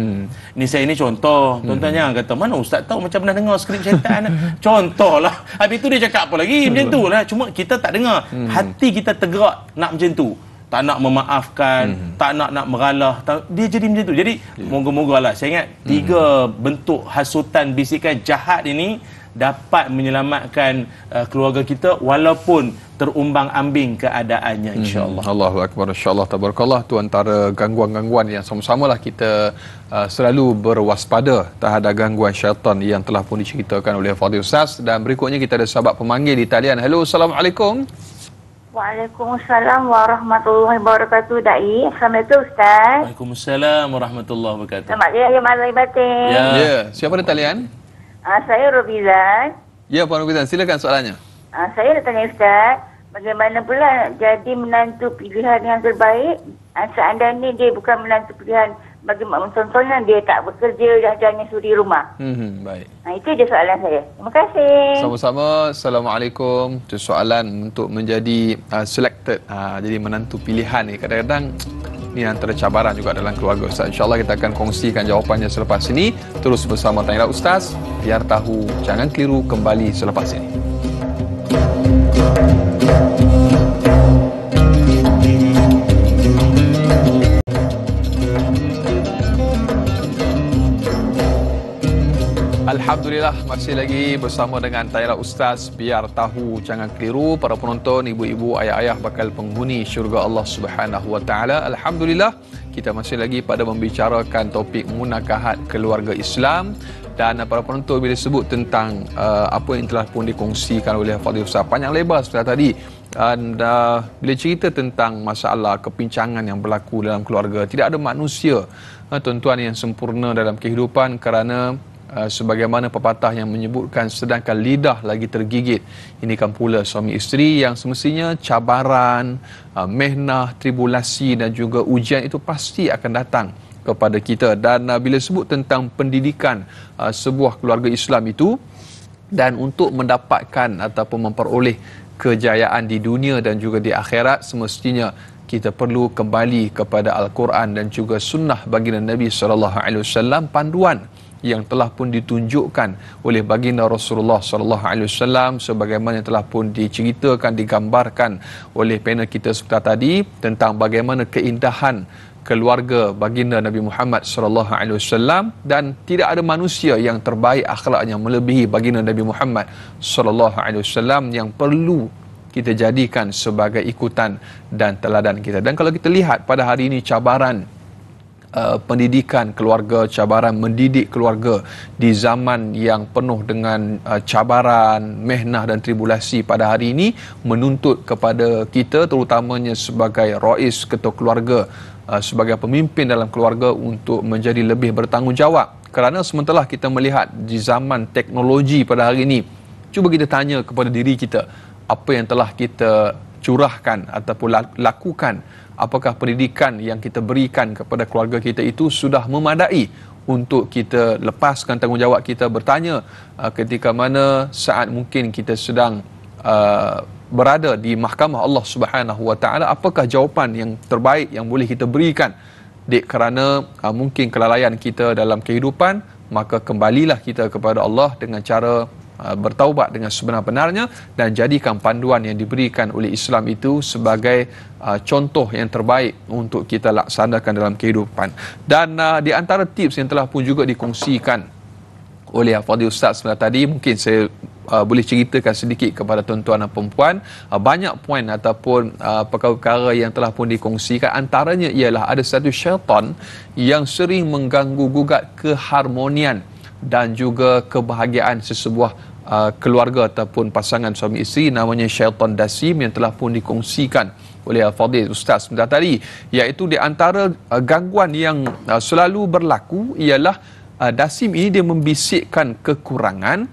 Ni saya ni contoh. Tuan-tuan jangan kata, mana Ustaz tahu macam pernah dengar skrip syaitan. Contoh lah. Habis tu dia cakap apa lagi? Macam tu lah. Cuma kita tak dengar. Hati kita tergerak nak macam tu. Tak nak memaafkan. Tak nak meralah. Dia jadi macam tu. Jadi moga-moga lah. Saya ingat 3 bentuk hasutan bisikan jahat ini dapat menyelamatkan keluarga kita walaupun terumbang-ambing keadaannya, insya-Allah. Allahu akbar, insya-Allah, tabarakallah. Tu antara gangguan-gangguan yang sama-samalah kita selalu berwaspada terhadap gangguan syaitan yang telah pun diceritakan oleh Fadil Ustaz. Dan berikutnya kita ada sahabat pemanggil di talian. Hello, Assalamualaikum. Waalaikumsalam warahmatullahi wabarakatuh. Dai, Assalamualaikum Ustaz. Waalaikumsalam warahmatullahi wabarakatuh. Selamat hari malam batin. Ya, siapa di talian? Saya Robizan. Ya, Puan Robizan, silakan soalannya. Saya nak tanya Ustaz, bagaimana pula jadi menantu pilihan yang terbaik seandainya dia bukan menantu pilihan? Bagaimana contohnya dia tak bekerja dan hanya suri rumah. Baik. Itu je soalan saya. Terima kasih. Sama-sama. Assalamualaikum. Itu soalan untuk menjadi selected, jadi menantu pilihan ni. Kadang-kadang ni antara cabaran juga dalam keluarga Ustaz. InsyaAllah kita akan kongsikan jawapannya selepas ini. Terus bersama Tanyalah Ustaz. Biar tahu, jangan keliru, kembali selepas ini. Alhamdulillah, masih lagi bersama dengan Tanyalah Ustaz. Biar tahu, jangan keliru. Para penonton, ibu-ibu, ayah-ayah bakal penghuni syurga Allah Subhanahu Wa Taala. Alhamdulillah, kita masih lagi pada membicarakan topik munakahat keluarga Islam. Dan para penonton, bila sebut tentang apa yang telah pun dikongsikan oleh Fadil Ustaz panjang lebar setelah tadi, dan bila cerita tentang masalah kepincangan yang berlaku dalam keluarga, tidak ada manusia tuan-tuan yang sempurna dalam kehidupan, kerana sebagaimana pepatah yang menyebutkan, sedangkan lidah lagi tergigit, ini kan pula suami isteri yang semestinya cabaran, mehnah, tribulasi dan juga ujian itu pasti akan datang kepada kita. Dan bila sebut tentang pendidikan sebuah keluarga Islam itu, dan untuk mendapatkan ataupun memperoleh kejayaan di dunia dan juga di akhirat, semestinya kita perlu kembali kepada Al-Quran dan juga sunnah baginda Nabi SAW, panduan yang telah pun ditunjukkan oleh baginda Rasulullah SAW, sebagaimana yang telah pun diceritakan, digambarkan oleh panel kita sebentar tadi tentang bagaimana keindahan keluarga baginda Nabi Muhammad SAW. Dan tidak ada manusia yang terbaik akhlaknya melebihi baginda Nabi Muhammad SAW, yang perlu kita jadikan sebagai ikutan dan teladan kita. Dan kalau kita lihat pada hari ini, cabaran pendidikan keluarga, cabaran mendidik keluarga di zaman yang penuh dengan cabaran, mehnah dan tribulasi pada hari ini, menuntut kepada kita, terutamanya sebagai rais, ketua keluarga, sebagai pemimpin dalam keluarga, untuk menjadi lebih bertanggungjawab. Kerana sementara kita melihat di zaman teknologi pada hari ini, cuba kita tanya kepada diri kita, apa yang telah kita curahkan ataupun lakukan? Apakah pendidikan yang kita berikan kepada keluarga kita itu sudah memadai untuk kita lepaskan tanggungjawab kita? Bertanya ketika mana saat mungkin kita sedang berada di mahkamah Allah Subhanahu Wa Taala, apakah jawapan yang terbaik yang boleh kita berikan? Kerana mungkin kelalaian kita dalam kehidupan, maka kembalilah kita kepada Allah dengan cara bertaubat dengan sebenar-benarnya, dan jadikan panduan yang diberikan oleh Islam itu sebagai contoh yang terbaik untuk kita laksanakan dalam kehidupan. Dan di antara tips yang telah pun juga dikongsikan oleh Fadil Ustaz sebentar tadi, mungkin saya boleh ceritakan sedikit kepada tuan-tuan dan perempuan. Banyak poin ataupun perkara-perkara yang telah pun dikongsikan. Antaranya ialah ada satu syaitan yang sering mengganggu gugat keharmonian dan juga kebahagiaan sesebuah keluarga ataupun pasangan suami isteri, namanya syaitan dasim, yang telah pun dikongsikan oleh Fadil Ustaz sebentar tadi. Iaitu di antara gangguan yang selalu berlaku ialah dasim ini dia membisikkan kekurangan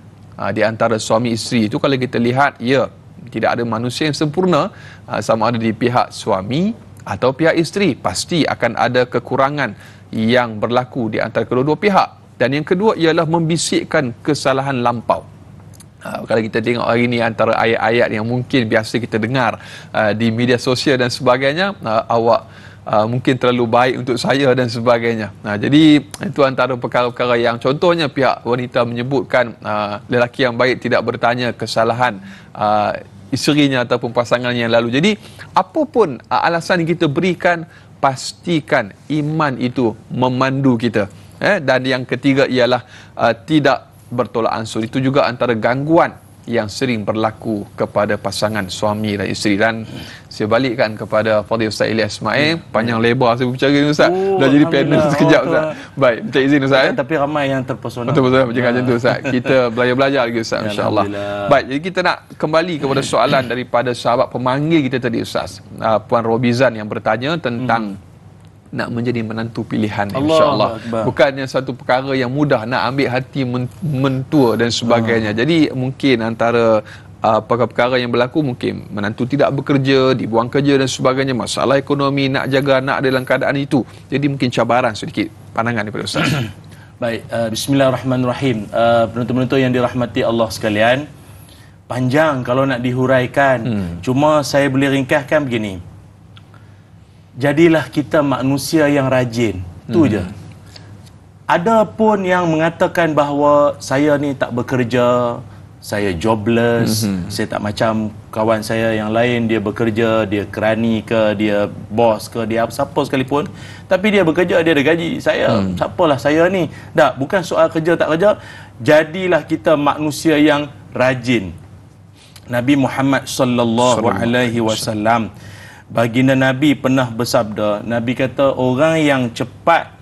di antara suami isteri. Itu kalau kita lihat, ya, tidak ada manusia yang sempurna, sama ada di pihak suami atau pihak isteri, pasti akan ada kekurangan yang berlaku di antara kedua-dua pihak. Dan yang kedua ialah membisikkan kesalahan lampau. Kalau kita tengok hari ini, antara ayat-ayat yang mungkin biasa kita dengar di media sosial dan sebagainya, awak mungkin terlalu baik untuk saya dan sebagainya. Jadi itu antara perkara-perkara yang, contohnya pihak wanita menyebutkan lelaki yang baik tidak bertanya kesalahan isterinya ataupun pasangannya yang lalu. Jadi apapun alasan yang kita berikan, pastikan iman itu memandu kita. Dan yang ketiga ialah tidak bertolak ansur. Itu juga antara gangguan yang sering berlaku kepada pasangan suami dan isteri. Dan saya balikkan kepada Fadil Ustaz Ilyas Ismail. Panjang lebar saya berbicara ni Ustaz. Dah jadi panel sekejap Ustaz. Baik, minta izin Ustaz. Tapi ramai yang terpesona. Betul-betul jangan macam tu Ustaz. Kita belajar lagi Ustaz, insya-Allah. Baik, jadi kita nak kembali kepada soalan daripada sahabat pemanggil kita tadi Ustaz. Puan Robizan yang bertanya tentang nak menjadi menantu pilihan, insya-Allah. Bukannya satu perkara yang mudah nak ambil hati mentua dan sebagainya. Jadi mungkin antara perkara-perkara yang berlaku, mungkin menantu tidak bekerja, dibuang kerja dan sebagainya, masalah ekonomi, nak jaga anak dalam keadaan itu. Jadi mungkin cabaran sedikit. Pandangan daripada Ustaz. Baik, bismillahirrahmanirrahim. Penonton-penonton yang dirahmati Allah sekalian, panjang kalau nak dihuraikan. Cuma saya boleh ringkaskan begini. Jadilah kita manusia yang rajin. Tu je. Ada pun yang mengatakan bahawa saya ni tak bekerja, saya jobless, saya tak macam kawan saya yang lain, dia bekerja, dia kerani ke, dia bos ke, dia siapa sekalipun, tapi dia bekerja, dia ada gaji. Saya, siapalah saya ni. Tak, bukan soal kerja tak kerja. Jadilah kita manusia yang rajin. Nabi Muhammad sallallahu alaihi wasallam, baginda Nabi pernah bersabda, Nabi kata orang yang cepat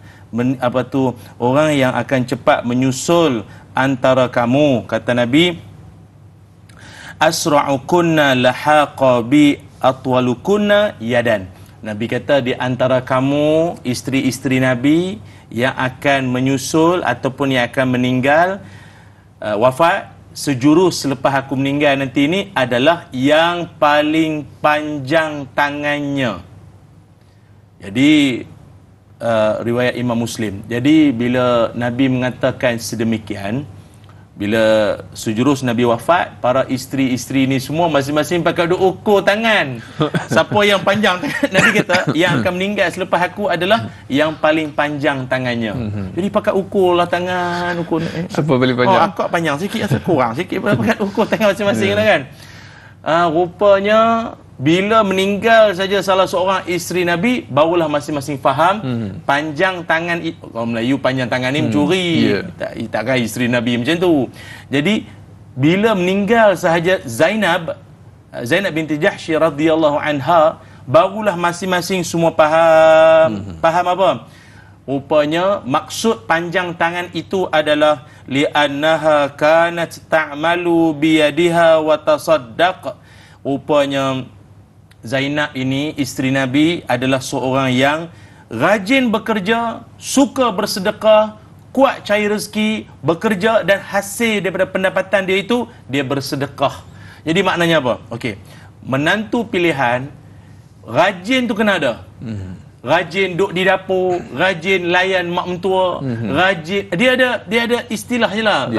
orang yang akan cepat menyusul antara kamu, kata Nabi, asra'ukunna lahaqa bi atwalukunna yadan. Nabi kata di antara kamu isteri-isteri Nabi yang akan menyusul ataupun yang akan meninggal wafat sejurus selepas aku meninggal nanti ini adalah yang paling panjang tangannya. Jadi riwayat Imam Muslim. Jadi bila Nabi mengatakan sedemikian, bila sejurus Nabi wafat, para isteri-isteri ni semua masing-masing pakai duk ukur tangan. Siapa yang panjang tangan? Nabi kata yang akan meninggal selepas aku adalah yang paling panjang tangannya. Jadi pakai ukur lah tangan, ukur siapa paling panjang? Oh, akak panjang sikit, saya kurang sikit, pakai ukur tangan masing-masing lah kan. Rupanya bila meninggal saja salah seorang isteri Nabi, barulah masing-masing faham panjang tangan itu. Kalau Melayu panjang tangan ni mencuri. Takkan isteri Nabi macam tu. Jadi bila meninggal sahaja Zainab binti Jahsy radhiyallahu anha, barulah masing-masing semua faham. Faham apa? Rupanya maksud panjang tangan itu adalah li'annaha kanat ta'malu biyadiha wa tasaddaq. Rupanya Zainab ini, isteri Nabi, adalah seorang yang rajin bekerja, suka bersedekah, kuat cari rezeki, bekerja, dan hasil daripada pendapatan dia itu, dia bersedekah. Jadi maknanya apa? Okey, menantu pilihan, rajin tu kena ada. Rajin duduk di dapur, rajin layan mak mentua, rajin, dia ada istilah je lah.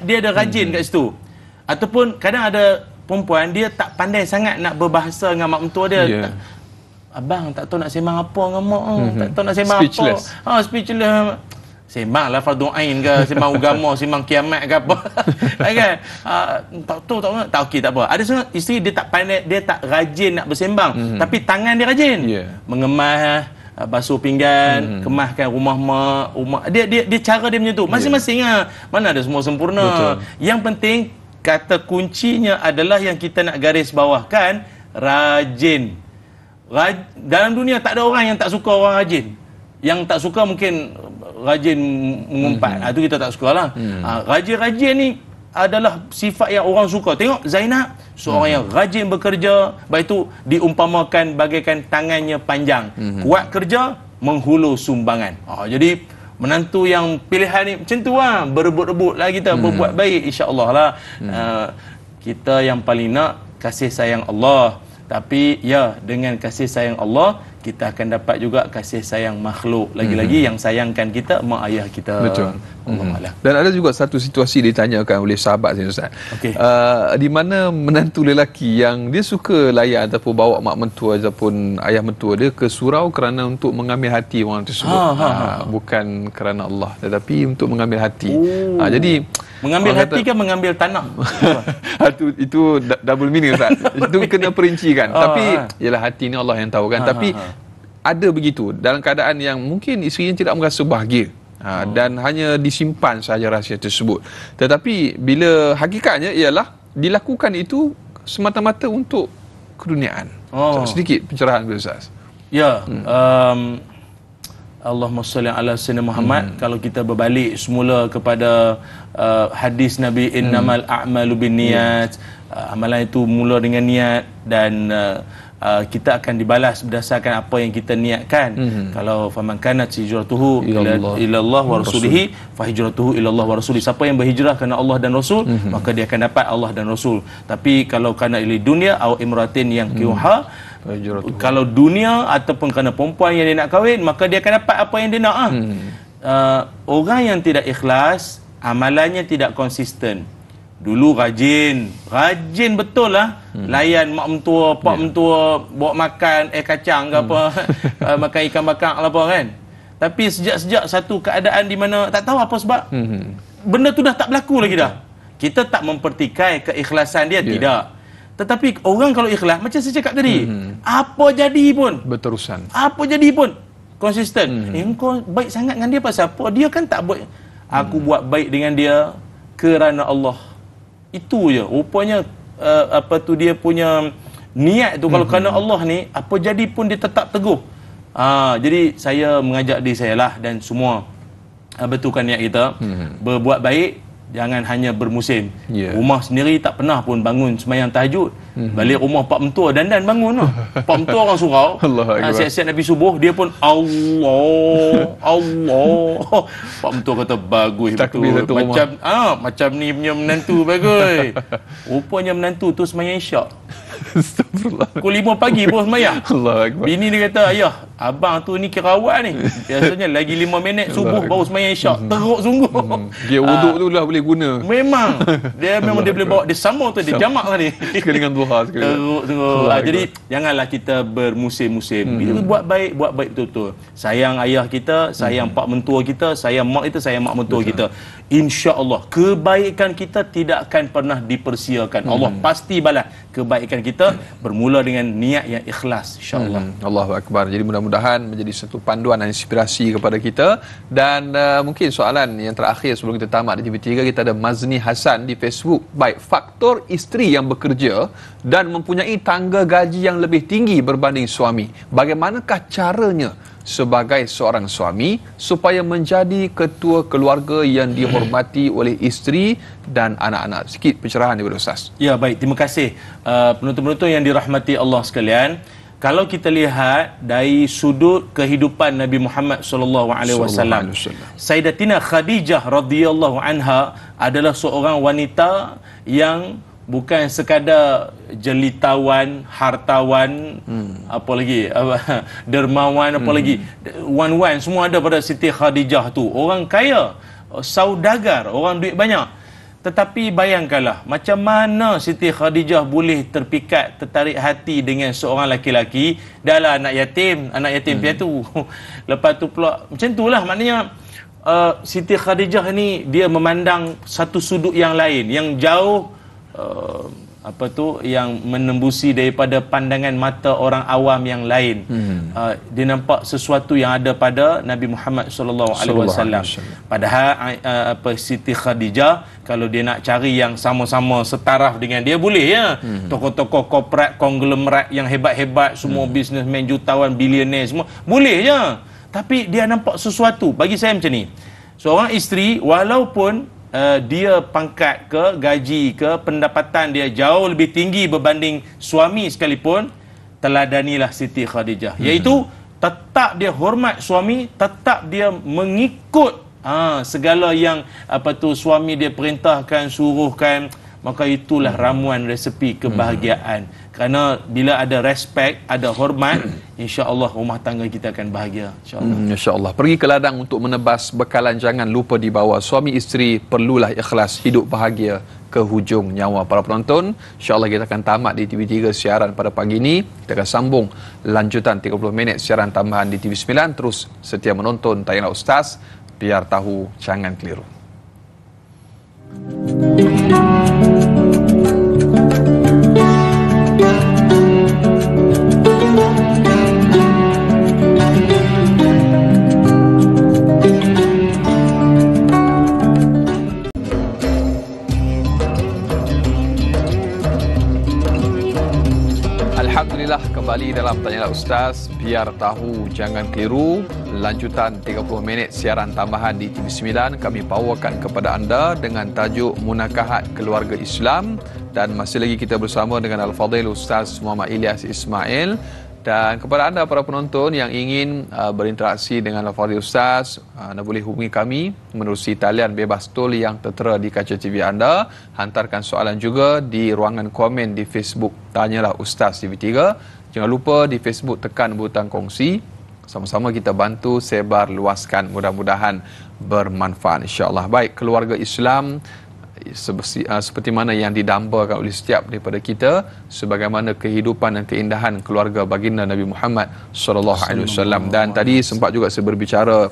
Dia ada rajin kat situ. Ataupun kadang ada perempuan, dia tak pandai sangat nak berbahasa dengan mak mentua dia. Abang tak tahu nak sembang apa dengan mak, tak tahu nak sembang speechless. apa. Speechless. Sembang lah fardu ain ke, sembang agama, sembang kiamat ke apa. Kan? Tak tahu, tak okey, tak apa. Ada seorang isteri dia tak pandai, dia tak rajin nak bersembang, tapi tangan dia rajin. Mengemas, basuh pinggan, kemaskan rumah mak. Dia cara dia macam tu. Masing-masing lah. Mana ada semua sempurna. Betul. Yang penting kata kuncinya adalah yang kita nak garis bawahkan, rajin. Dalam dunia tak ada orang yang tak suka orang rajin. Yang tak suka mungkin rajin mengumpat. Itu kita tak suka lah. Rajin-rajin ni adalah sifat yang orang suka. Tengok Zainab, seorang yang rajin bekerja, baik itu diumpamakan bagaikan tangannya panjang. Kuat kerja, menghulu sumbangan. Jadi menantu yang pilihan ni macam tu lah, berebut-rebut lah kita, berbuat baik, insya-Allah lah. Kita yang paling nak kasih sayang Allah, tapi ya dengan kasih sayang Allah kita akan dapat juga kasih sayang makhluk, lagi-lagi yang sayangkan kita mak ayah kita. Betul. Allah. Dan ada juga satu situasi ditanyakan oleh sahabat saya Ustaz. Di mana menantu lelaki yang dia suka layan ataupun bawa mak mentua ataupun ayah mentua dia ke surau kerana untuk mengambil hati orang tersebut. Bukan kerana Allah, tetapi untuk mengambil hati. Jadi mengambil hati kan mengambil tanah. itu double meaning Ustaz. Itu kena perincikan. Tapi ialah hati ni Allah yang tahu kan. Tapi ada begitu dalam keadaan yang mungkin isteri yang tidak merasa bahagia. Dan hanya disimpan saja rahsia tersebut. Tetapi bila hakikatnya ialah dilakukan itu semata-mata untuk keduniaan. Sedikit pencerahan Ustaz. Ya, Allahumma salli ala sayyidina Muhammad. Kalau kita berbalik semula kepada hadis Nabi, innamal a'malu binniyat, amalan itu mula dengan niat, dan kita akan dibalas berdasarkan apa yang kita niatkan. Kalau faman kanat hijratuhu ila Allah wa rasulihi fa hijratuhu ila Allah wa rasulihi, siapa yang berhijrah kerana Allah dan Rasul, maka dia akan dapat Allah dan Rasul. Tapi kalau kana ila dunia au imratin yang kiuha, kalau dunia ataupun kerana perempuan yang dia nak kahwin, maka dia akan dapat apa yang dia nak. Orang yang tidak ikhlas, amalannya tidak konsisten. Dulu rajin betul lah, layan mak mentua, pak mentua, bawa makan kacang ke apa, makan ikan bakar lah apa kan. Tapi sejak satu keadaan di mana tak tahu apa sebab, benda tu dah tak berlaku lagi dah. Kita tak mempertikai keikhlasan dia, tidak. Tetapi orang kalau ikhlas, macam saya cakap tadi, apa jadi pun berterusan, apa jadi pun konsisten. Kau baik sangat dengan dia pasal apa? Dia kan tak buat. Aku buat baik dengan dia kerana Allah. Itu je. Rupanya dia punya niat tu, kalau kerana Allah ni, apa jadi pun dia tetap teguh. Jadi saya mengajak diri saya lah, dan semua betulkan niat kita, berbuat baik. Jangan hanya bermusim. Rumah sendiri tak pernah pun bangun sembahyang tahajud. Balik rumah pak mentua dandan bangun lah. Pak mentua orang surau, siap-siap Nabi subuh, dia pun Allah. Pak mentua kata bagus betul. Macam ni punya menantu bagus. Rupanya menantu tu sembahyang isyak. Astagfirullah. Pukul 5 pagi pun sembahyang. Bini dia kata, ayah, abang tu ni kerawat ni. Biasanya lagi 5 minit subuh baru sembahyang isyak. Teruk sungguh. Dia wuduk tu lah boleh guna. Memang dia boleh bawa, dia sambung tu, dia jamak tadi. Sekali dengan duha sekali. Teruk. Jadi janganlah kita bermusim-musim. Kita buat baik betul-betul. Sayang ayah kita, sayang pak mentua kita, sayang mak kita, sayang mak mentua kita. Insya-Allah kebaikan kita tidak akan pernah dipersiakan. Allah pasti balas kebaikan kita bermula dengan niat yang ikhlas, insya-Allah. Allahu akbar. Jadi mudah-mudahan menjadi satu panduan dan inspirasi kepada kita. Dan mungkin soalan yang terakhir sebelum kita tamat di TV3, kita ada Mazni Hasan di Facebook. Baik, faktor isteri yang bekerja dan mempunyai tangga gaji yang lebih tinggi berbanding suami, bagaimanakah caranya sebagai seorang suami supaya menjadi ketua keluarga yang dihormati oleh isteri dan anak-anak? Sikit pencerahan daripada Ustaz. Ya, baik, terima kasih penonton-penonton yang dirahmati Allah sekalian. Kalau kita lihat dari sudut kehidupan Nabi Muhammad sallallahu alaihi wasallam, Sayyidatina Khadijah radhiyallahu anha adalah seorang wanita yang bukan sekadar jelitawan, hartawan, apa lagi, dermawan, apa lagi, wan-wan semua ada pada Siti Khadijah tu. Orang kaya, saudagar, orang duit banyak. Tetapi bayangkanlah macam mana Siti Khadijah boleh tertarik hati dengan seorang laki-laki, dah lah anak yatim piatu. Lepas tu pula macam itulah, maknanya Siti Khadijah ni dia memandang satu sudut yang lain, yang jauh, yang menembusi daripada pandangan mata orang awam yang lain. Dia nampak sesuatu yang ada pada Nabi Muhammad sallallahu alaihi wasallam. Padahal Siti Khadijah, kalau dia nak cari yang sama-sama setaraf dengan dia, boleh ya. Tokoh-tokoh korporat, konglomerat yang hebat-hebat, semua businessman, jutawan, bilioner, semua boleh ya. Tapi dia nampak sesuatu. Bagi saya macam ni, seorang isteri walaupun dia pangkat ke, gaji ke, pendapatan dia jauh lebih tinggi berbanding suami sekalipun, teladanilah Siti Khadijah, iaitu tetap dia hormat suami, tetap dia mengikut segala yang suami dia perintahkan, suruhkan. Maka itulah ramuan resepi kebahagiaan. Kerana bila ada respect, ada hormat, insya-Allah rumah tangga kita akan bahagia, insya-Allah. Insya-Allah. Pergi ke ladang untuk menebas bekalan, jangan lupa dibawa. Suami isteri perlulah ikhlas, hidup bahagia ke hujung nyawa. Para penonton, insya-Allah kita akan tamat di TV3 siaran pada pagi ini. Kita akan sambung lanjutan 30 minit siaran tambahan di TV9. Terus setia menonton tayangan Ustaz, biar tahu jangan keliru. kembali dalam Tanyalah Ustaz. Biar tahu, jangan keliru. Lanjutan 30 minit siaran tambahan di TV9 kami bawakan kepada anda dengan tajuk Munakahat Keluarga Islam. Dan masih lagi kita bersama dengan Al-Fadhil Ustaz Muhammad Ilyas Ismail. Dan kepada anda para penonton yang ingin berinteraksi dengan Al-Fadhil Ustaz, anda boleh hubungi kami menerusi talian bebas tol yang tertera di kaca TV anda. Hantarkan soalan juga di ruangan komen di Facebook Tanyalah Ustaz TV3. Jangan lupa di Facebook tekan butang kongsi. Sama-sama kita bantu sebar luaskan, mudah-mudahan bermanfaat insya-Allah. Baik, keluarga Islam seperti mana yang didambakan oleh setiap daripada kita, sebagaimana kehidupan dan keindahan keluarga baginda Nabi Muhammad SAW. Dan tadi sempat juga saya berbicara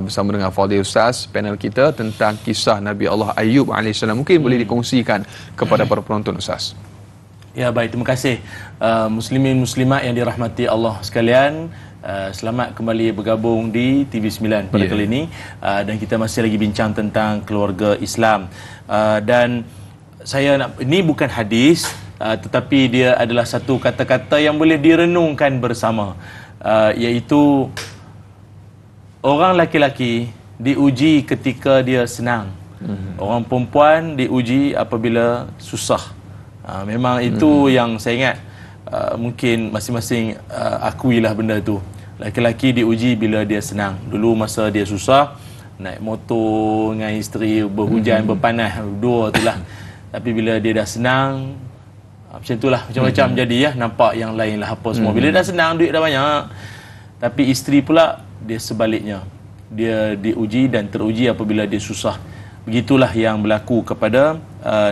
bersama dengan Fadhil Ustaz, panel kita, tentang kisah Nabi Allah Ayub AS. Mungkin boleh dikongsikan kepada para penonton Ustaz. Ya, baik, terima kasih muslimin muslimat yang dirahmati Allah sekalian. Selamat kembali bergabung di TV9 pada kali ini, dan kita masih lagi bincang tentang keluarga Islam. Dan saya nak, ini bukan hadis, tetapi dia adalah satu kata-kata yang boleh direnungkan bersama, iaitu orang laki-laki diuji ketika dia senang, orang perempuan diuji apabila susah. Memang itu yang saya ingat. Mungkin masing-masing akuilah benda tu. Laki-laki diuji bila dia senang. Dulu masa dia susah, naik motor dengan isteri, berhujan, berpanas, dua tu lah. Tapi bila dia dah senang, macam tu lah, macam-macam jadi ya. Nampak yang lain lah apa semua. Bila dah senang, duit dah banyak. Tapi isteri pula, dia sebaliknya. Dia diuji dan teruji apabila dia susah. Begitulah yang berlaku kepada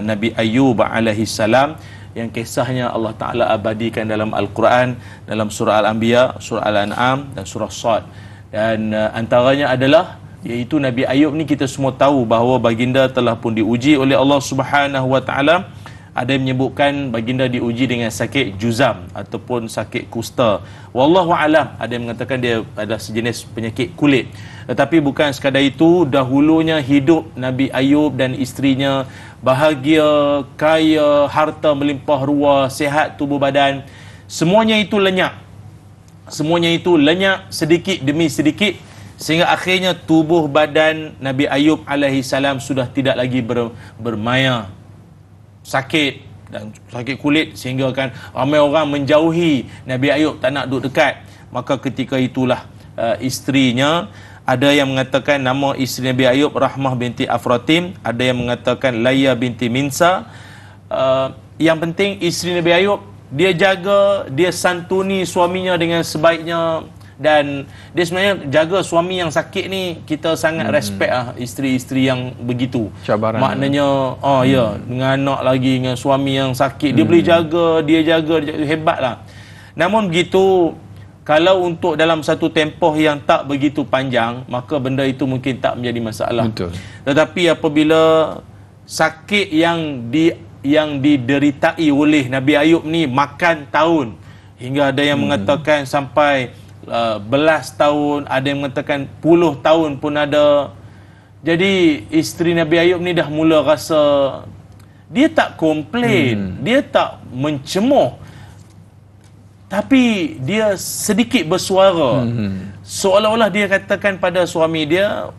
Nabi Ayub alaihissalam, yang kisahnya Allah Ta'ala abadikan dalam Al-Quran, dalam surah Al-Anbiya, surah Al-An'am dan surah Sad. Dan antaranya adalah, iaitu Nabi Ayub ni kita semua tahu bahawa baginda telah pun diuji oleh Allah Subhanahu Wa Ta'ala. Ada yang menyebutkan baginda diuji dengan sakit juzam ataupun sakit kusta. Wallahu alam, ada yang mengatakan dia adalah sejenis penyakit kulit. Tetapi bukan sekadar itu, dahulunya hidup Nabi Ayub dan isterinya bahagia, kaya, harta melimpah ruah, sihat tubuh badan. Semuanya itu lenyap. Semuanya itu lenyap sedikit demi sedikit, sehingga akhirnya tubuh badan Nabi Ayub alaihissalam sudah tidak lagi bermaya. Sakit dan sakit kulit, sehingga kan ramai orang menjauhi Nabi Ayub, tak nak duduk dekat. Maka ketika itulah isterinya, ada yang mengatakan nama isteri Nabi Ayub Rahmah binti Afratim, ada yang mengatakan Laya binti Minsa. Yang penting isteri Nabi Ayub, dia jaga, dia santuni suaminya dengan sebaiknya. Dan dia sebenarnya jaga suami yang sakit ni, kita sangat respect lah isteri-isteri yang begitu. Cabaran. Maknanya ya, dengan anak lagi, dengan suami yang sakit, dia boleh jaga, dia jaga, hebat lah. Namun begitu, kalau untuk dalam satu tempoh yang tak begitu panjang, maka benda itu mungkin tak menjadi masalah. Betul. Tetapi apabila sakit yang dideritai oleh Nabi Ayub ni makan tahun, hingga ada yang mengatakan sampai belas tahun, ada yang mengatakan puluh tahun pun ada. Jadi isteri Nabi Ayub ni dah mula rasa, dia tak komplain, dia tak mencemoh, tapi dia sedikit bersuara. Seolah-olah dia katakan pada suami dia,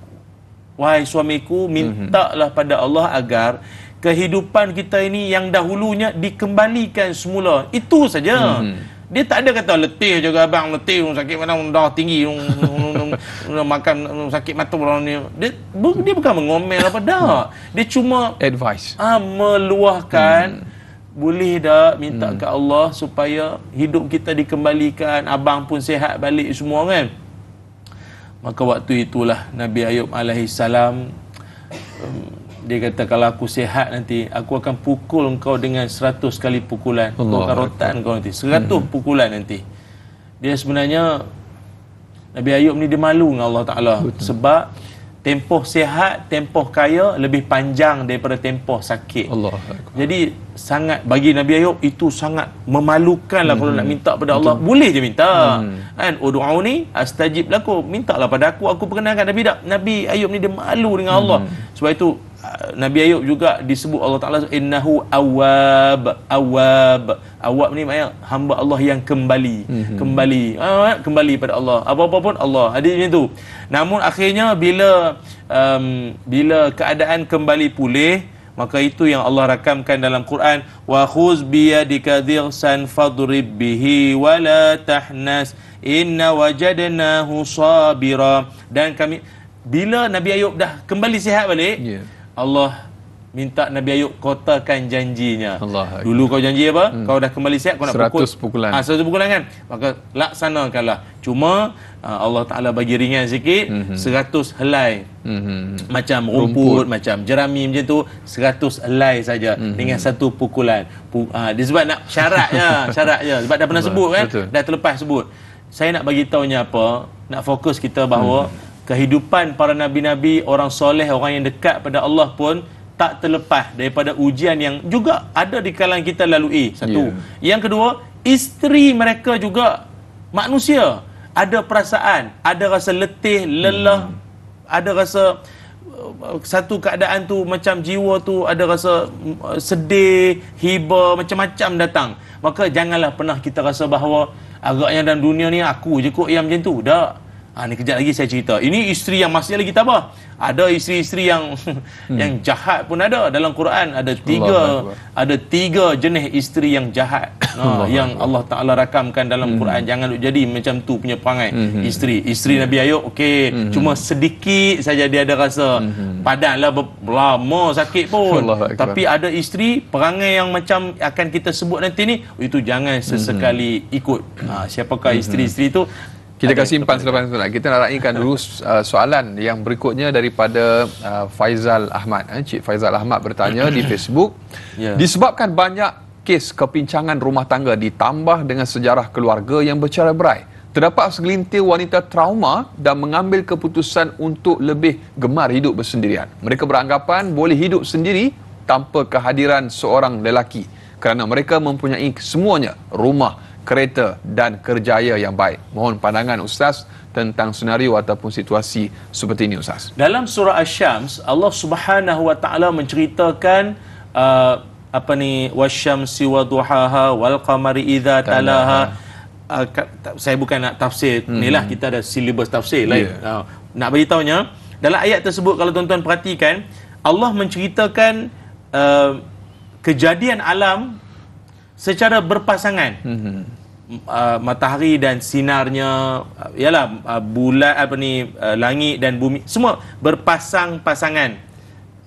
wahai suamiku, mintalah pada Allah agar kehidupan kita ini yang dahulunya dikembalikan semula. Itu saja. Dia tak ada kata letih juga abang, letih, sakit mana, darah tinggi, makan sakit mata ni. Dia bukan mengomel apa dah. Dia cuma Advice. meluahkan, boleh tak minta ke Allah supaya hidup kita dikembalikan, abang pun sihat balik semua kan. Maka waktu itulah Nabi Ayub alaihissalam, dia kata, kalau aku sihat nanti, aku akan pukul engkau dengan 100 kali pukulan. Aku akan rotan kau nanti, 100 pukulan nanti. Dia sebenarnya, Nabi Ayub ni dia malu dengan Allah Ta'ala. Sebab tempoh sihat, tempoh kaya lebih panjang daripada tempoh sakit. Jadi sangat, bagi Nabi Ayub itu sangat memalukan lah. Kalau nak minta pada Allah, boleh je minta kan, ud'uni astajib lakum, mintalah pada aku perkenankan. Nabi Ayub ni dia malu dengan Allah. Sebab itu Nabi Ayub juga disebut Allah Ta'ala innahu awwab. Awwab ni maknanya hamba Allah yang kembali. Kembali pada Allah. Apa-apa pun Allah. Hadis macam tu. Namun akhirnya bila keadaan kembali pulih, maka itu yang Allah rakamkan dalam Quran, wa khuz biyadika dhirsan fadrib bihi wala tahnas inna wajadnahu sabira. Dan kami, bila Nabi Ayub dah kembali sihat balik, Allah minta Nabi Ayub kotakan janjinya. Dulu kau janji apa? Kau dah kembali sihat, kau nak 100 pukulan. 100 pukulan kan? Maka laksanakanlah. Cuma Allah Ta'ala bagi ringan sikit, 100 helai. Macam rumput, macam jerami macam tu, 100 helai saja dengan 1 pukulan. Dia sebab nak syaratnya. Sebab dah pernah sebut kan? Betul. Dah terlepas sebut. Saya nak bagi tahunya apa? Nak fokus kita bahawa kehidupan para nabi-nabi, orang soleh, orang yang dekat pada Allah pun tak terlepas daripada ujian yang juga ada di kalangan kita lalui. Satu. Yang kedua, isteri mereka juga manusia. Ada perasaan, ada rasa letih, lelah, ada rasa satu keadaan tu macam jiwa tu ada rasa sedih, hiba, macam-macam datang. Maka janganlah pernah kita rasa bahawa agaknya dalam dunia ni aku je kot yang macam tu. Tak. Ni kejap lagi saya cerita. Ini isteri yang masih lagi tabah. Ada isteri-isteri yang yang jahat pun ada dalam Quran. Ada tiga jenis isteri yang jahat. Yang Allah Ta'ala rakamkan dalam Quran. Jangan jadi macam tu punya perangai isteri Nabi Ayub. Okey, cuma sedikit saja dia ada rasa padanlah lama sakit pun. Tapi ada isteri perangai yang macam akan kita sebut nanti ni, itu jangan sesekali ikut. Siapakah isteri-isteri itu? Kita akan simpan selepas itu. Kita nak raikan dulu soalan yang berikutnya daripada Faizal Ahmad. Cik Faizal Ahmad bertanya di Facebook, disebabkan banyak kes kepincangan rumah tangga ditambah dengan sejarah keluarga yang bercerai-berai, terdapat segelintir wanita trauma dan mengambil keputusan untuk lebih gemar hidup bersendirian. Mereka beranggapan boleh hidup sendiri tanpa kehadiran seorang lelaki kerana mereka mempunyai semuanya, rumah, kereta dan kerjaya yang baik. Mohon pandangan Ustaz tentang senario ataupun situasi seperti ini, Ustaz. Dalam surah Asy-Syams, Allah Subhanahu wa taala menceritakan wasyamsi waduhaha wal qamari idza talaha. Saya bukan nak tafsir, inilah kita ada silibus tafsir lain. Nak bagi tahunya, dalam ayat tersebut kalau tuan-tuan perhatikan, Allah menceritakan kejadian alam secara berpasangan. Matahari dan sinarnya, bulan langit dan bumi, semua berpasang-pasangan.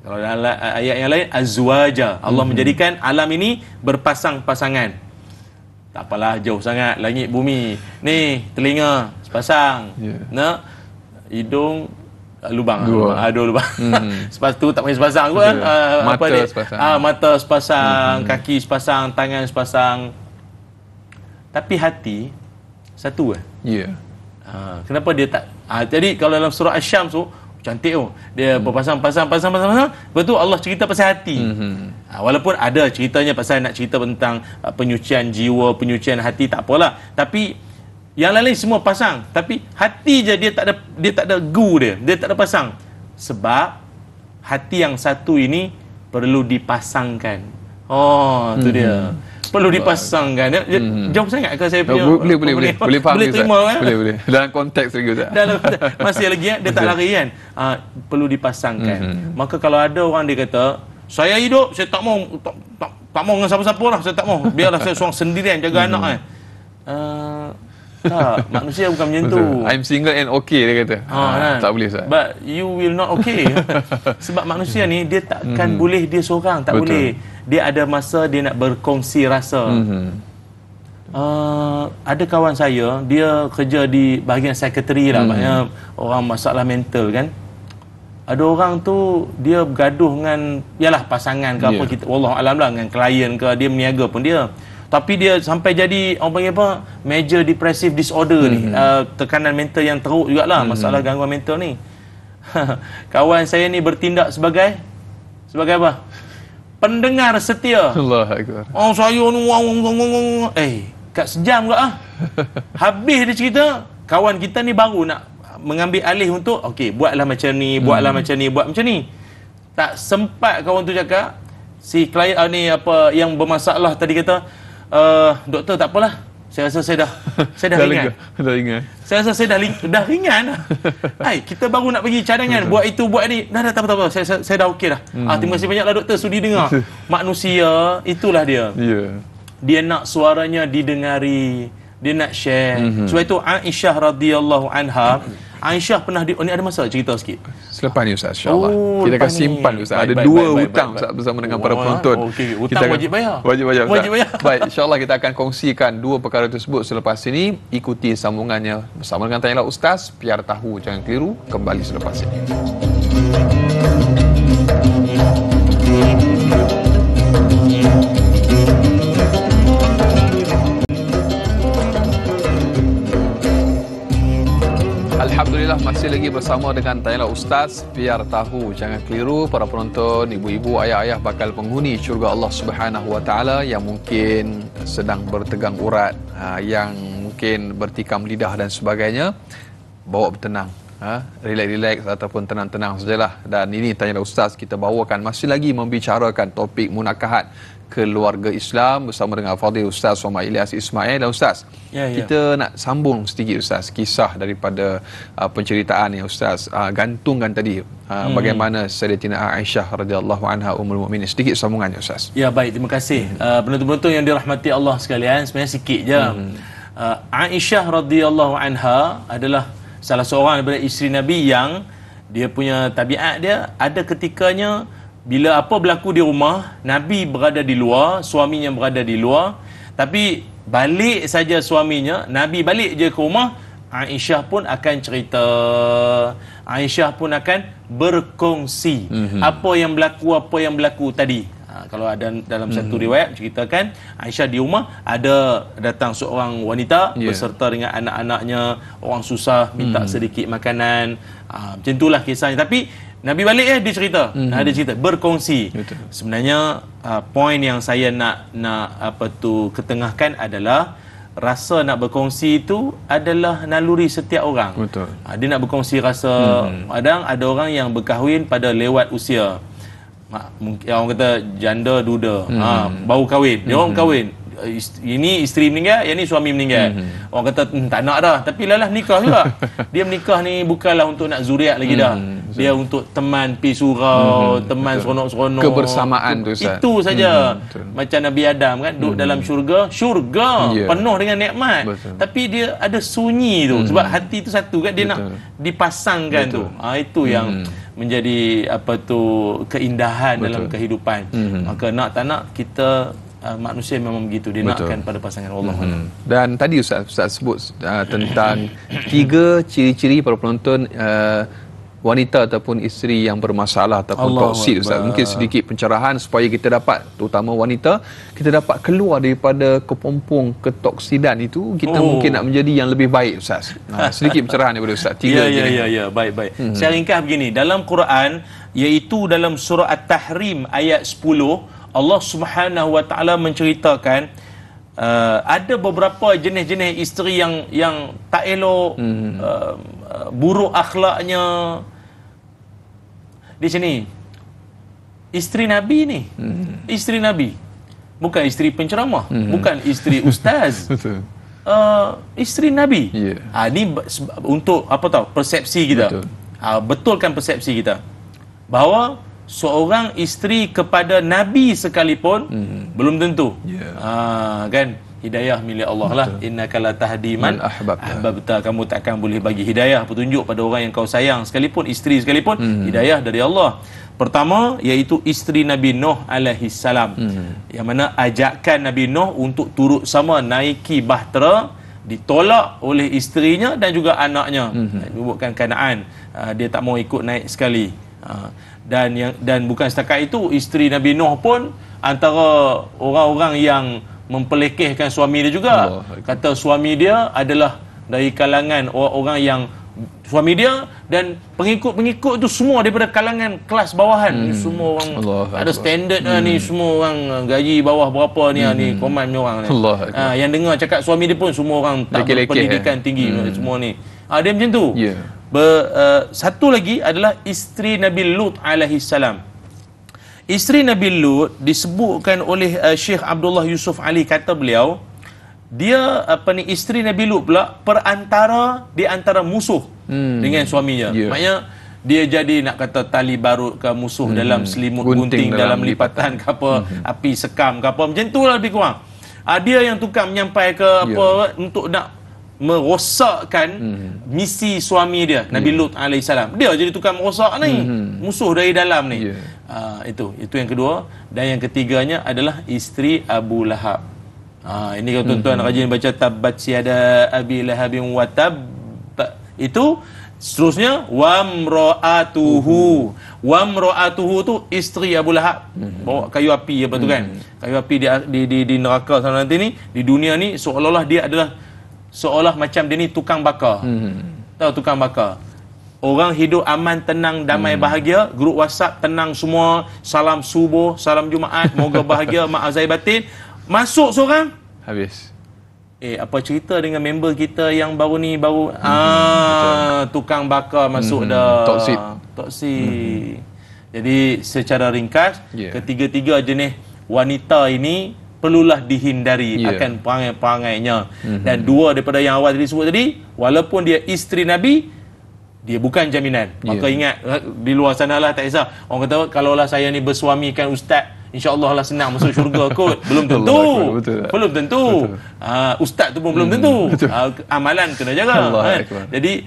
Kalau dalam ayat yang lain, azwaja, Allah menjadikan alam ini berpasang-pasangan. Tak apalah jauh sangat langit bumi. Ni telinga sepasang, hidung lubang. Dua lubang. Lepas tu tak payah sepasang kot kan. Sepasang. Mata sepasang, kaki sepasang, tangan sepasang. Tapi hati satu kan? Kenapa dia tak? Jadi kalau dalam surah Asy-Syams tu cantik tu. Dia berpasang-pasang. Lepas tu Allah cerita pasal hati. Walaupun ada ceritanya pasal nak cerita tentang penyucian jiwa, penyucian hati, tak apalah. Tapi yang lain semua pasang, tapi hati je dia tak ada gu dia tak ada pasang. Sebab hati yang satu ini perlu dipasangkan. Tu dia. Perlu dipasangkan. Jauh sangat ke saya punya? Boleh faham. Boleh terima kan? Boleh. Dalam konteks lagi Ustaz. Masih lagi dia tak lari kan? Perlu dipasangkan. Maka kalau ada orang dia kata, saya hidup, saya tak mau dengan siapa-siapa lah, saya tak mau. Biarlah saya seorang sendirian jaga anak kan. Tak, manusia bukan macam tu. I'm single and okay, dia kata. Tak boleh Ustaz. But you will not okay. Sebab manusia ni dia takkan boleh dia seorang, tak boleh. Dia ada masa dia nak berkongsi rasa. Ada kawan saya, dia kerja di bahagian sekretari lah, maknanya orang masalah mental kan. Ada orang tu dia bergaduh dengan pasangan ke apa, kita wallahu alam lah, dengan klien ke, dia meniaga pun dia. Tapi dia sampai jadi orang panggil apa, major depressive disorder ni, tekanan mental yang teruk jugalah, masalah gangguan mental ni. Kawan saya ni bertindak sebagai apa? Pendengar setia. Allahuakbar. Saya ni kat sejam ke Habis dia cerita, kawan kita ni baru nak mengambil alih untuk okey, buatlah macam ni, buat macam ni. tak sempat kawan tu cakap, si klien ni apa yang bermasalah tadi kata, doktor tak apalah, saya rasa saya dah ringan. Dah ringan. Saya rasa saya dah ringan. Hai, kita baru nak bagi cadangan, buat itu buat ni. Dah tak apa. Saya dah okey dah. Terima kasih banyaklah doktor sudi dengar. Manusia itulah dia. Ya. Dia nak suaranya didengari, dia nak share. Sebab itu Aisyah radhiyallahu anha, Aisyah pernah ni ada masa cerita sikit. Selepas ni Ustaz, insya-Allah. Kita akan simpan Ustaz. Ada Baik, dua baik, hutang baik. Ustaz bersama dengan para penonton. Okey, hutang Kita akan- wajib bayar. Wajib bayar. Ustaz. Wajib bayar. Baik, insya-Allah kita akan kongsikan dua perkara tersebut selepas ini. Ikuti sambungannya bersama dengan Tanyalah Ustaz. Biar tahu jangan keliru. Kembali selepas ini. Alhamdulillah masih lagi bersama dengan Tanyalah Ustaz. Biar tahu jangan keliru. Para penonton, ibu-ibu, ayah-ayah bakal penghuni syurga Allah Subhanahu Wa Taala yang mungkin sedang bertegang urat, yang mungkin bertikam lidah dan sebagainya, bawa bertenang, relax ataupun tenang-tenang sajalah. Dan ini Tanyalah Ustaz, kita bawakan masih lagi membicarakan topik munakahat keluarga Islam bersama dengan Fadil Ustaz Muhammad Ilyas Ismail. Dan Ustaz, kita nak sambung sedikit Ustaz kisah daripada penceritaan yang Ustaz gantungkan tadi, bagaimana Sayyidatina Aisyah radhiyallahu anha ummul mukminin. Sedikit sambungannya Ustaz. Ya, baik, terima kasih. Penonton-penonton yang dirahmati Allah sekalian, sebenarnya sikit je. Aisyah radhiyallahu anha adalah salah seorang daripada isteri Nabi yang dia punya tabiat dia, ada ketikanya bila apa berlaku di rumah, Nabi berada di luar, suaminya berada di luar, tapi balik saja suaminya, Nabi balik je ke rumah, Aisyah pun akan cerita, Aisyah pun akan berkongsi apa yang berlaku tadi. Kalau ada dalam satu riwayat ceritakan, Aisyah di rumah ada datang seorang wanita beserta dengan anak-anaknya, orang susah minta sedikit makanan, macam itulah kisahnya. Tapi Nabi balik dia cerita, dia cerita, berkongsi. Betul. Sebenarnya poin yang saya nak ketengahkan adalah rasa nak berkongsi itu adalah naluri setiap orang. Betul. Dia nak berkongsi rasa. Kadang ada orang yang berkahwin pada lewat usia. Mungkin orang kata janda duda, baru kahwin. Dia orang kahwin. Ini isteri meninggal, yang ni suami meninggal. Orang kata tak nak dah, tapi lalah nikah juga. Dia menikah ni bukanlah untuk nak zuriat lagi dah. Dia untuk teman pi surau, teman seronok-seronok. Kebersamaan tu Ustaz. Itu saja. Macam Nabi Adam kan duduk dalam syurga penuh dengan nikmat. Tapi dia ada sunyi tu sebab hati tu satu kan, dia nak dipasangkan tu. Itu yang menjadi keindahan dalam kehidupan. Maka nak tak nak kita manusia memang begitu, dia nakkan pada pasangan Allah. Dan tadi Ustaz sebut tentang 3 ciri-ciri para penonton wanita ataupun isteri yang bermasalah ataupun toksid Ustaz. Mungkin sedikit pencerahan supaya kita dapat, terutama wanita, kita dapat keluar daripada kepompong ketoksidan itu, kita mungkin nak menjadi yang lebih baik Ustaz. Sedikit pencerahan daripada Ustaz. 3 Ya, baik. Saya ringkas begini, dalam Quran, iaitu dalam surah At-Tahrim ayat 10, Allah Subhanahu Wa Taala menceritakan ada beberapa jenis-jenis isteri yang tak elok, buruk akhlaknya. Di sini isteri Nabi ni, isteri Nabi, bukan isteri penceramah, bukan isteri ustaz. Betul. Isteri Nabi. Ini untuk persepsi kita. Betulkan persepsi kita bahawa seorang isteri kepada Nabi sekalipun belum tentu. Kan hidayah milik Allah lah. Innaka la tahdi man ahbabta. Kamu takkan boleh bagi hidayah, petunjuk pada orang yang kau sayang sekalipun, isteri sekalipun, hidayah dari Allah. Pertama iaitu isteri Nabi Nuh alaihi salam, yang mana ajakan Nabi Nuh untuk turut sama naiki bahtera ditolak oleh isterinya dan juga anaknya. Bukan Kanaan, dia tak mau ikut naik sekali. Dan bukan setakat itu, isteri Nabi Nuh pun antara orang-orang yang mempelekehkan suami dia juga. Kata suami dia adalah dari kalangan orang-orang yang suami dia dan pengikut-pengikut tu semua daripada kalangan kelas bawahan. Semua orang ada standard ni, semua orang gaji bawah berapa ni koman ni orang ni. Yang dengar cakap suami dia pun semua orang tak berpendidikan tinggi semua ni. Dia macam tu. Satu lagi adalah isteri Nabi Lut alaihi salam. Isteri Nabi Lut disebutkan oleh Syekh Abdullah Yusuf Ali, kata beliau, dia isteri Nabi Lut pula di antara musuh dengan suaminya. Maknanya dia jadi nak kata tali barut ke musuh dalam selimut gunting dalam lipatan ke apa, api sekam ke apa, macam tu lah lebih kurang. Dia yang tukang menyampai ke apa untuk nak merosakkan misi suami dia, Nabi Lut alaihissalam. Dia jadi tukang merosak ni, musuh dari dalam ni. Itu yang kedua. Dan yang ketiganya adalah isteri Abu Lahab. Ini kalau tuan-tuan rajin baca tabbat siada abi lahabin wa tab, itu seterusnya wamraatuhu. Wamraatuhu tu isteri Abu Lahab. Bawa kayu api apa tu kan. Kayu api di neraka sana nanti ni, di dunia ni seolah-olah dia adalah macam dia ni tukang bakar. Tahu tukang bakar. Orang hidup aman, tenang, damai, bahagia. Grup WhatsApp tenang semua. Salam subuh, salam Jumaat, moga bahagia, maaf zahir batin. Masuk seorang, habis. Apa cerita dengan member kita yang baru tukang bakar masuk dah. Toksik. Jadi secara ringkas, ketiga-tiga jenis wanita ini perlulah dihindari akan perangai-perangainya. Dan dua daripada yang awal tadi sebut tadi, walaupun dia isteri Nabi, dia bukan jaminan. Maka ingat, di luar sana lah tak kisah. Orang kata kalaulah saya ni bersuamikan ustaz, InsyaAllah lah senang masuk syurga kot. Belum tentu. Belum tentu. Ustaz tu pun belum tentu. Amalan kena jaga. Jadi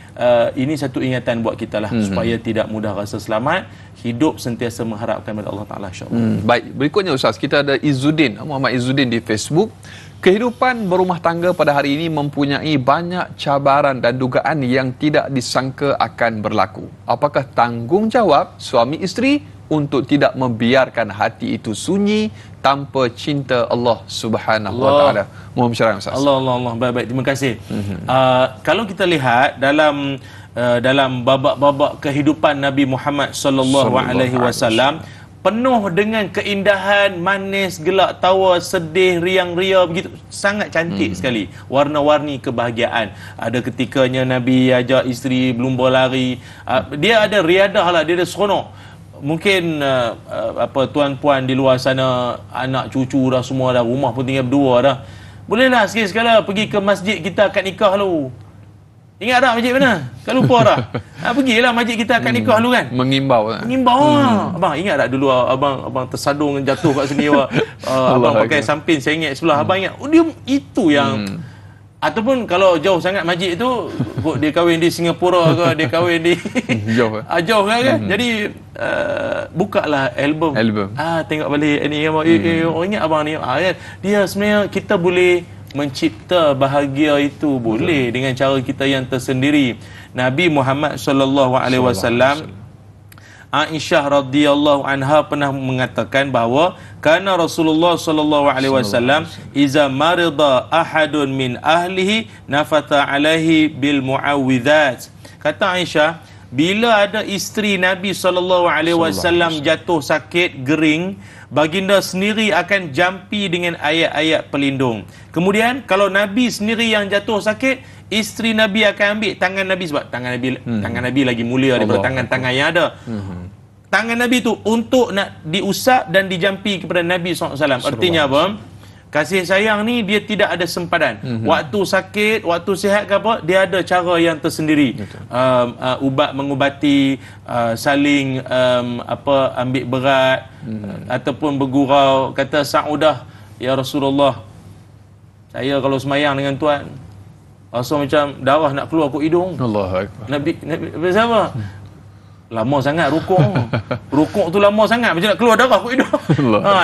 ini satu ingatan buat kita lah, supaya tidak mudah rasa selamat, hidup sentiasa mengharapkan kepada Allah Ta'ala, insyaAllah. Baik, berikutnya Ustaz, kita ada Izzuddin, Muhammad Izzuddin di Facebook. Kehidupan berumah tangga pada hari ini mempunyai banyak cabaran dan dugaan yang tidak disangka akan berlaku. Apakah tanggungjawab suami isteri untuk tidak membiarkan hati itu sunyi tanpa cinta Allah Subhanahu Wa Taala? Mohon syarah Ustaz. Allah. Baik, terima kasih. Kalau kita lihat dalam babak-babak kehidupan Nabi Muhammad sallallahu alaihi wasallam, penuh dengan keindahan, manis, gelak tawa, sedih, riang-ria, begitu sangat cantik sekali, warna-warni kebahagiaan. Ada ketikanya Nabi ajak isteri berlumba lari, dia ada riadah lah, dia ada seronok. Mungkin tuan-puan di luar sana, anak cucu dah semua dah, rumah pun tinggal berdua dah, bolehlah sekali-sekala pergi ke masjid kita akad nikah lu. Ingat tak masjid mana? Kan lupa dah. Pergilah masjid kita akad nikah lu kan. Mengimbau. Abang ingat tak dulu abang tersadung jatuh kat sini abang pakai samping sengit sebelah. Abang ingat dia itu yang ataupun kalau jauh sangat masjid tu, dia kahwin di Singapura ke, dia kahwin di jauh kan. Jadi bukalah album. Tengok balik ni ingat abang ni dia sebenarnya kita boleh mencipta bahagia itu boleh dengan cara kita yang tersendiri. Nabi Muhammad sallallahu alaihi wasallam, Aisyah radhiyallahu anha pernah mengatakan bahawa kana Rasulullah sallallahu alaihi wasallam iza marida ahadun min ahlihi nafatha alaihi bil muawwidzat. Kata Aisyah, bila ada isteri Nabi sallallahu alaihi wasallam jatuh sakit gering, baginda sendiri akan jampi dengan ayat-ayat pelindung. Kemudian kalau Nabi sendiri yang jatuh sakit, isteri Nabi akan ambil tangan Nabi, sebab tangan Nabi lagi mulia daripada tangan-tangan yang ada. Tangan Nabi tu untuk nak diusap dan dijampi kepada Nabi SAW. Artinya apa? Kasih sayang ni dia tidak ada sempadan. Waktu sakit, waktu sihat ke apa, dia ada cara yang tersendiri. Ubat mengubati, saling ambil berat, ataupun bergurau. Kata Sa'udah, ya Rasulullah, saya kalau semayang dengan tuan rasa macam darah nak keluar ke hidung. Allahu Akbar. Nabi siapa? Lama sangat rukuk tu lama sangat macam nak keluar darah ke hidung.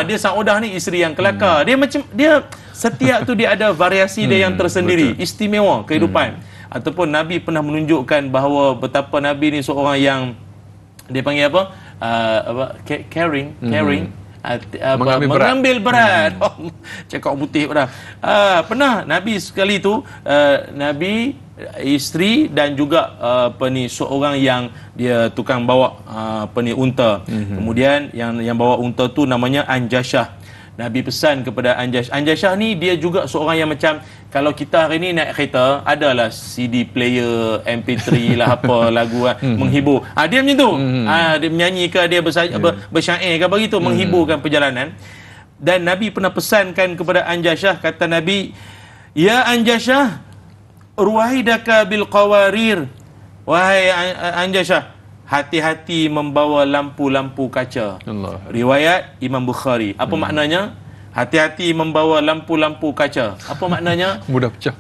Dia Saudah ni isteri yang kelakar. Dia setiap tu dia ada variasi dia yang tersendiri, istimewa kehidupan. Ataupun Nabi pernah menunjukkan bahawa betapa Nabi ni seorang yang dia panggil caring, mengambil berat. Cakap putih dah. Pernah Nabi sekali tu, Nabi, isteri dan juga seorang yang dia tukang bawa unta. Kemudian yang bawa unta tu namanya Anjashah. Nabi pesan kepada Anjashah ni dia juga seorang yang macam kalau kita hari ni naik kereta adalah CD player, MP3 lah apa lagu menghibur. Dia macam tu. Dia menyanyi ke dia bersyair ke begitu menghiburkan perjalanan. Dan Nabi pernah pesankan kepada Anjashah, kata Nabi, "Ya Anjashah, ruwaidaka bil qawarir." Wahai Anjashah, hati-hati membawa lampu-lampu kaca. Allah. Riwayat Imam Bukhari. Apa maknanya? Hati-hati membawa lampu-lampu kaca. Apa maknanya? Mudah pecah.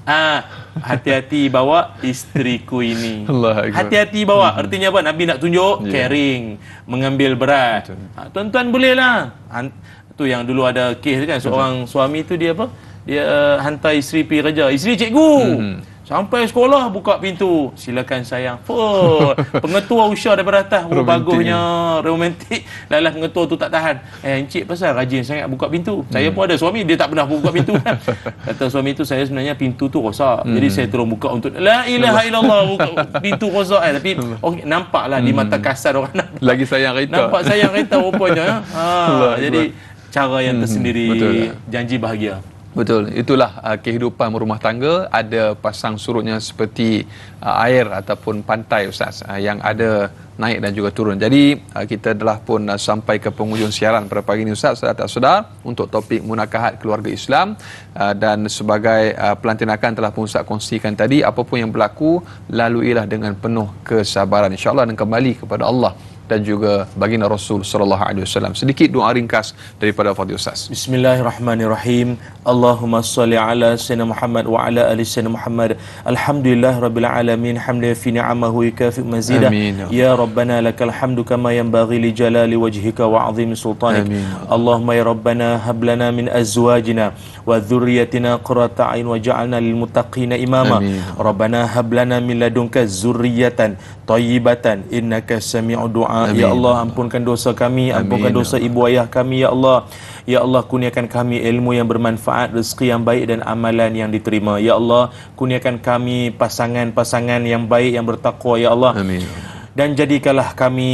Hati-hati bawa isteriku ini. Allah Akbar. Hati-hati bawa. Artinya apa? Nabi nak tunjuk caring, mengambil berat. Tuan-tuan bolehlah. Tu yang dulu ada kes kan, seorang suami tu dia apa? Dia hantar isteri pergi kerja. Isteri cikgu. Sampai sekolah buka pintu. Silakan sayang. Pengetua usah daripada atas. Bagusnya romantik. Lalah pengetua tu tak tahan. Encik pasal rajin sangat buka pintu. Saya pun ada suami dia tak pernah buka pintu. Kata suami tu, saya sebenarnya pintu tu rosak. Jadi saya tolong buka untuk la ilaha illallah, buka pintu rosak. Tapi nampaklah di mata kasar orang nampak. Lagi sayang kereta. Nampak sayang kereta rupanya. Jadi cara yang tersendiri. Janji bahagia. Betul, itulah kehidupan berumah tangga. Ada pasang surutnya seperti air ataupun pantai, Ustaz, yang ada naik dan juga turun. Jadi kita telah pun sampai ke penghujung siaran pada pagi ini, Ustaz, saudara-saudara, untuk topik munakahat keluarga Islam. Dan sebagai pelantikan telah pun Ustaz kongsikan tadi, apapun yang berlaku, laluilah dengan penuh kesabaran, insya-Allah, dan kembali kepada Allah dan juga baginda Rasul sallallahu alaihi wasallam. Sedikit doa ringkas daripada Fadil Ustaz. Bismillahirrahmanirrahim. Allahumma salli ala sayyidina Muhammad wa ala ali sayyidina Muhammad. Alhamdulillahirabbil alamin, hamdan fi ni'amahu yukafi mazidah. Ya rabbana lakal hamdu kama yanbaghi li jalali wajhika wa 'azimi sultanik. Allahumma ya rabbana hab lana min azwajina wa dhurriyyatina qurrata a'yun waj'alna lil muttaqina imama. Rabbana hab lana min ladunka dzurriyyatan thayyibatan innaka sami'ud du'a. Ya Allah, ampunkan dosa kami, ampunkan dosa ibu ayah kami, ya Allah. Ya Allah, kurniakan kami ilmu yang bermanfaat, rezeki yang baik dan amalan yang diterima. Ya Allah, kurniakan kami pasangan-pasangan yang baik, yang bertakwa, ya Allah. Amin. Dan jadikanlah kami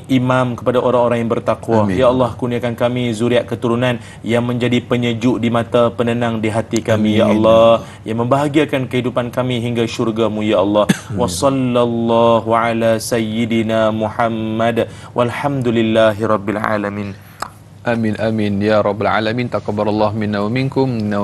imam kepada orang-orang yang bertakwa. Ya Allah, kurniakan kami zuriat keturunan yang menjadi penyejuk di mata, penenang di hati kami. Ya Allah, yang membahagiakan kehidupan kami hingga syurga-Mu, ya Allah. Wa sallallahu ala sayyidina Muhammad walhamdulillahi rabbil alamin. Amin amin ya rabbal alamin. Taqabbalallahu minna wa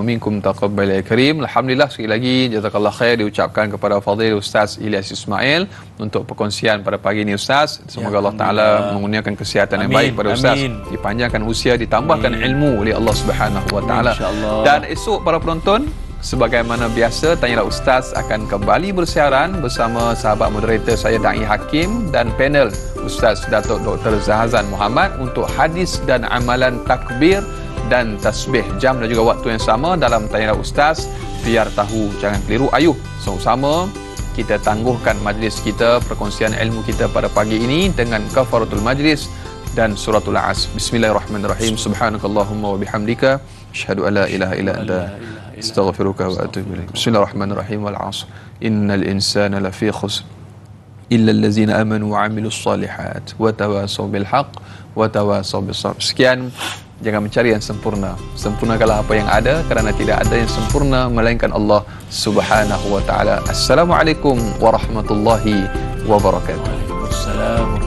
minkum taqabbal ya karim. Alhamdulillah, sekali lagi jazakallah khair diucapkan kepada Fadil Ustaz Ilyas Ismail untuk perkongsian pada pagi ini, Ustaz. Semoga Allah Taala mengurniakan kesihatan yang baik pada Ustaz, dipanjangkan usia, ditambahkan ilmu oleh Allah Subhanahu wa taala. Dan esok para penonton, sebagaimana biasa, Tanyalah Ustaz akan kembali bersiaran bersama sahabat moderator saya Da'i Hakim dan panel Ustaz Datuk Dr. Zahazan Muhammad untuk hadis dan amalan takbir dan tasbih. Jam dan juga waktu yang sama dalam Tanyalah Ustaz. Biar tahu, jangan keliru. Ayuh sama-sama kita tangguhkan majlis kita, perkongsian ilmu kita pada pagi ini dengan kafaratul majlis dan suratul As. Bismillahirrahmanirrahim. Subhanakallahumma wa bihamdika asyhadu an la ilaha illa anta astaghfiruka wa atubu ilaik. Bismillahirrahmanirrahim. Wal 'ashr. Innal insana lafi khusr illa allazina amanu wa 'amilus solihat wa tawasaw bil haqq wa tawasaw bis sabr. Sekian. Jangan mencari yang sempurna. Sempurnakanlah apa yang ada, kerana tidak ada yang sempurna melainkan Allah Subhanahu wa taala. Assalamualaikum warahmatullahi wabarakatuh. Waalaikumsalam.